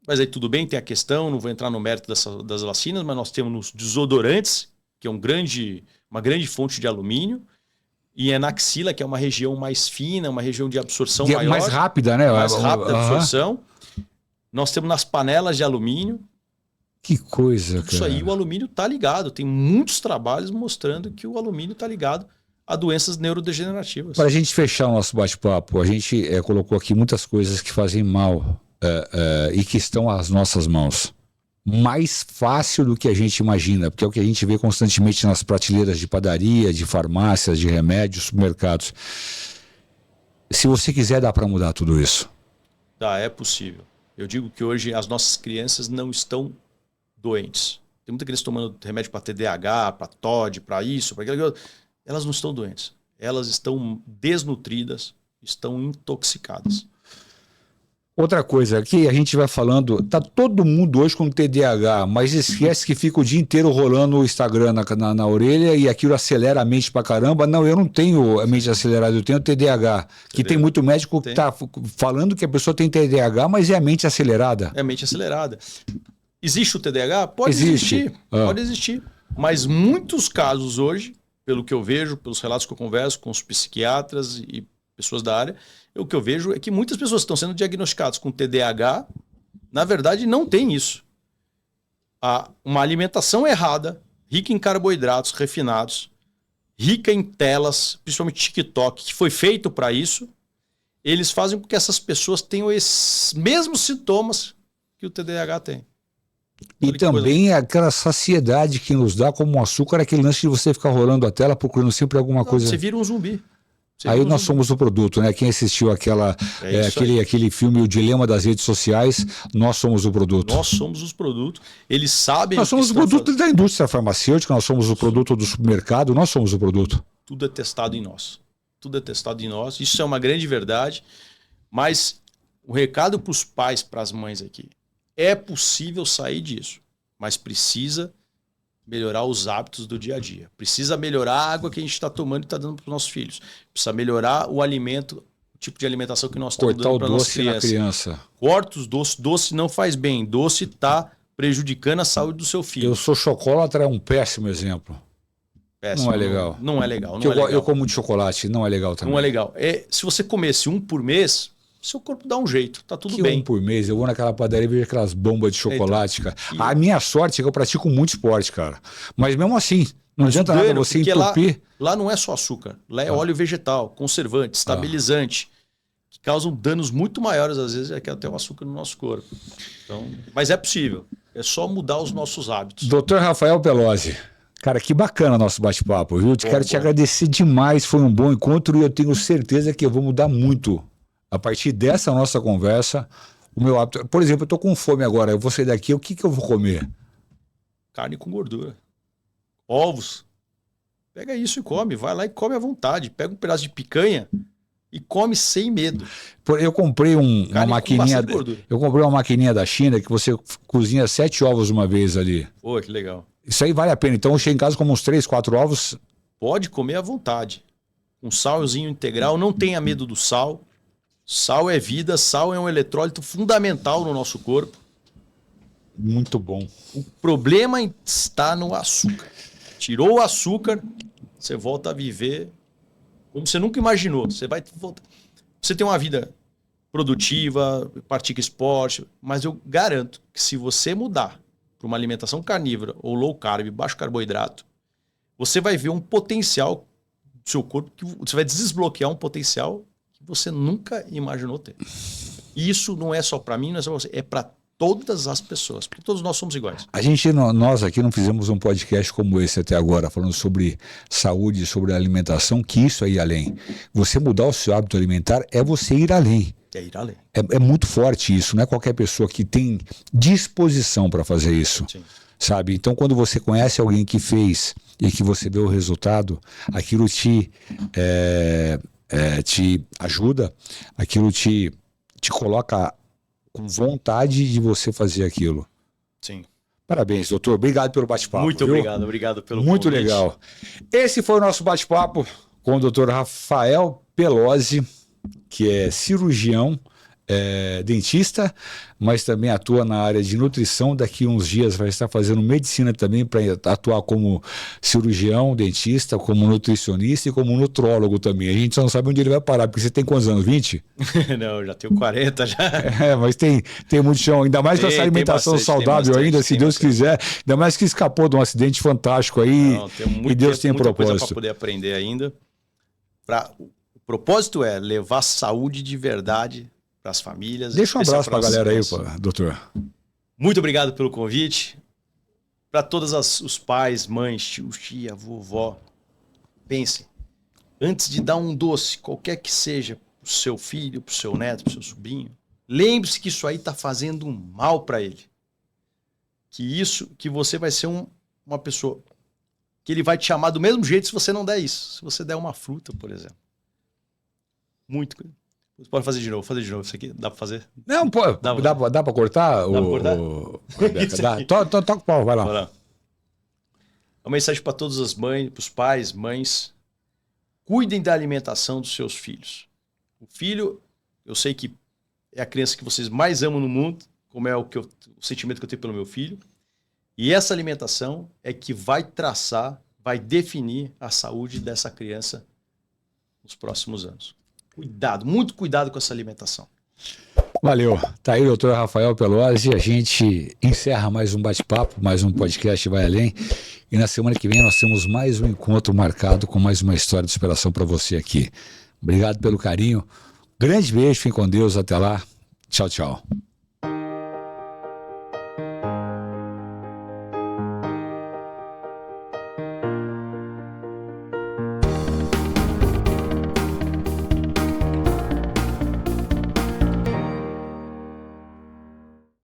mas aí tudo bem, tem a questão, não vou entrar no mérito das vacinas, mas nós temos nos desodorantes, que é uma grande fonte de alumínio, e na axila, que é uma região mais fina, uma região de absorção maior.
Mais rápida, né?
Mais rápida a absorção. Nós temos nas panelas de alumínio.
Que coisa, cara.
Isso aí, o alumínio está ligado. Tem muitos trabalhos mostrando que o alumínio está ligado a doenças neurodegenerativas.
Para a gente fechar o nosso bate-papo, a gente colocou aqui muitas coisas que fazem mal e que estão às nossas mãos. Mais fácil do que a gente imagina, porque é o que a gente vê constantemente nas prateleiras de padaria, de farmácias, de remédios, supermercados. Se você quiser, dá para mudar tudo isso.
Dá, é possível. Eu digo que hoje as nossas crianças não estão doentes. Tem muita criança tomando remédio para TDAH, para TOD, para isso, para aquilo. Elas não estão doentes. Elas estão desnutridas, estão intoxicadas.
Outra coisa, aqui a gente vai falando, tá todo mundo hoje com TDAH, mas esquece que fica o dia inteiro rolando o Instagram na orelha e aquilo acelera a mente pra caramba. Não, eu não tenho a mente acelerada, eu tenho TDAH. Que tem muito médico que tá falando que a pessoa tem TDAH, mas é a mente acelerada.
É a mente acelerada. Existe o TDAH? Pode existir. Pode existir. Mas muitos casos hoje, pelo que eu vejo, pelos relatos que eu converso com os psiquiatras e pessoas da área, o que eu vejo é que muitas pessoas que estão sendo diagnosticadas com TDAH, na verdade, não tem isso. Uma alimentação errada, rica em carboidratos refinados, rica em telas, principalmente TikTok, que foi feito para isso, eles fazem com que essas pessoas tenham esses mesmos sintomas que o TDAH tem.
E também aquela saciedade que nos dá como açúcar, aquele lance de você ficar rolando a tela procurando sempre alguma coisa.
Você vira um zumbi.
Aí nós somos o produto, né? Quem assistiu aquele filme O Dilema das Redes Sociais, nós somos o produto.
Nós somos os produtos. Eles sabem.
Nós somos o produto da indústria farmacêutica, nós somos o produto do supermercado, nós somos o produto.
Tudo é testado em nós. Tudo é testado em nós. Isso é uma grande verdade. Mas o recado para os pais, para as mães aqui, é possível sair disso, mas precisa melhorar os hábitos do dia a dia. Precisa melhorar a água que a gente está tomando e está dando para os nossos filhos. Precisa melhorar o alimento, o tipo de alimentação que nós estamos dando para a nossa criança. Corta os doces. Doce não faz bem. Doce está prejudicando a saúde do seu filho.
Eu sou chocolate, é um péssimo exemplo.
Péssimo.
Não é legal.
Não é legal.
Eu como de chocolate, não é legal também.
Não é legal. Se você comesse um por mês, seu corpo dá um jeito, tá tudo bem.
Um por mês, eu vou naquela padaria e vejo aquelas bombas de chocolate, cara. A minha sorte é que eu pratico muito esporte, cara. Mas mesmo assim, não adianta nada você entupir.
Lá não é só açúcar, lá é óleo vegetal, conservante, estabilizante, que causam danos muito maiores, às vezes, é que até o açúcar no nosso corpo. Então, mas é possível, é só mudar os nossos hábitos.
Dr. Rafael Pelosi. Cara, que bacana nosso bate-papo, viu? Quero te agradecer demais, foi um bom encontro e eu tenho certeza que eu vou mudar muito. A partir dessa nossa conversa, o meu hábito... Por exemplo, eu tô com fome agora, eu vou sair daqui, o que eu vou comer?
Carne com gordura. Ovos. Pega isso e come, vai lá e come à vontade. Pega um pedaço de picanha e come sem medo.
Eu comprei uma maquininha... Eu comprei uma maquininha da China que você cozinha 7 ovos uma vez ali.
Pô, que legal.
Isso aí vale a pena. Então eu chego em casa como uns 3, 4 ovos.
Pode comer à vontade. Um salzinho integral, não tenha medo do sal. Sal é vida, sal é um eletrólito fundamental no nosso corpo.
Muito bom.
O problema está no açúcar. Tirou o açúcar, você volta a viver como você nunca imaginou. Você tem uma vida produtiva, pratica esporte, mas eu garanto que se você mudar para uma alimentação carnívora ou low carb, baixo carboidrato, você vai ver um potencial do seu corpo, que você vai desbloquear um potencial que você nunca imaginou ter. E isso não é só para mim, não é só para você, é para todas as pessoas, porque todos nós somos iguais.
Nós aqui não fizemos um podcast como esse até agora, falando sobre saúde, sobre alimentação, que isso é ir além. Você mudar o seu hábito alimentar é você ir além.
É ir além.
É muito forte isso, não é qualquer pessoa que tem disposição para fazer isso.
Sim.
Sabe? Então, quando você conhece alguém que fez e que você vê o resultado, aquilo te ajuda, aquilo te coloca com vontade de você fazer aquilo.
Sim.
Parabéns, doutor. Obrigado pelo bate-papo.
Muito obrigado pelo
Muito
convite.
Legal. Esse foi o nosso bate-papo com o doutor Rafael Pelosi, que é cirurgião, dentista, mas também atua na área de nutrição. Daqui uns dias vai estar fazendo medicina também para atuar como cirurgião, dentista, como nutricionista e como nutrólogo também. A gente só não sabe onde ele vai parar, porque você tem quantos anos? 20?
Não, já tenho 40 já.
Mas tem muito chão, ainda mais com essa alimentação
bastante,
saudável ainda, se Deus quiser. Ainda mais que escapou de um acidente fantástico aí.
Não,
e Deus tem propósito.
Para poder aprender ainda. O propósito é levar saúde de verdade para as famílias.
Deixa um abraço para a galera aí, doutor.
Muito obrigado pelo convite. Para todos os pais, mães, tios, tia, vovó, pensem. Antes de dar um doce, qualquer que seja, para o seu filho, para o seu neto, para o seu sobrinho, lembre-se que isso aí está fazendo um mal para ele. Que você vai ser uma pessoa que ele vai te chamar do mesmo jeito se você não der isso. Se você der uma fruta, por exemplo. Muito. Você pode fazer de novo isso aqui? Dá pra fazer?
Não, pô, dá pra cortar?
Dá pra cortar?
Toca o pau, vai lá.
Uma mensagem para todas as mães, para os pais, mães. Cuidem da alimentação dos seus filhos. O filho, eu sei que é a criança que vocês mais amam no mundo, como é o sentimento que eu tenho pelo meu filho. E essa alimentação é que vai traçar, vai definir a saúde dessa criança nos próximos anos. Cuidado, muito cuidado com essa alimentação.
Valeu. Tá aí o doutor Rafael Pelozzi. A gente encerra mais um bate-papo, mais um podcast Vai Além. E na semana que vem nós temos mais um encontro marcado com mais uma história de superação para você aqui. Obrigado pelo carinho. Grande beijo, fiquem com Deus. Até lá. Tchau, tchau.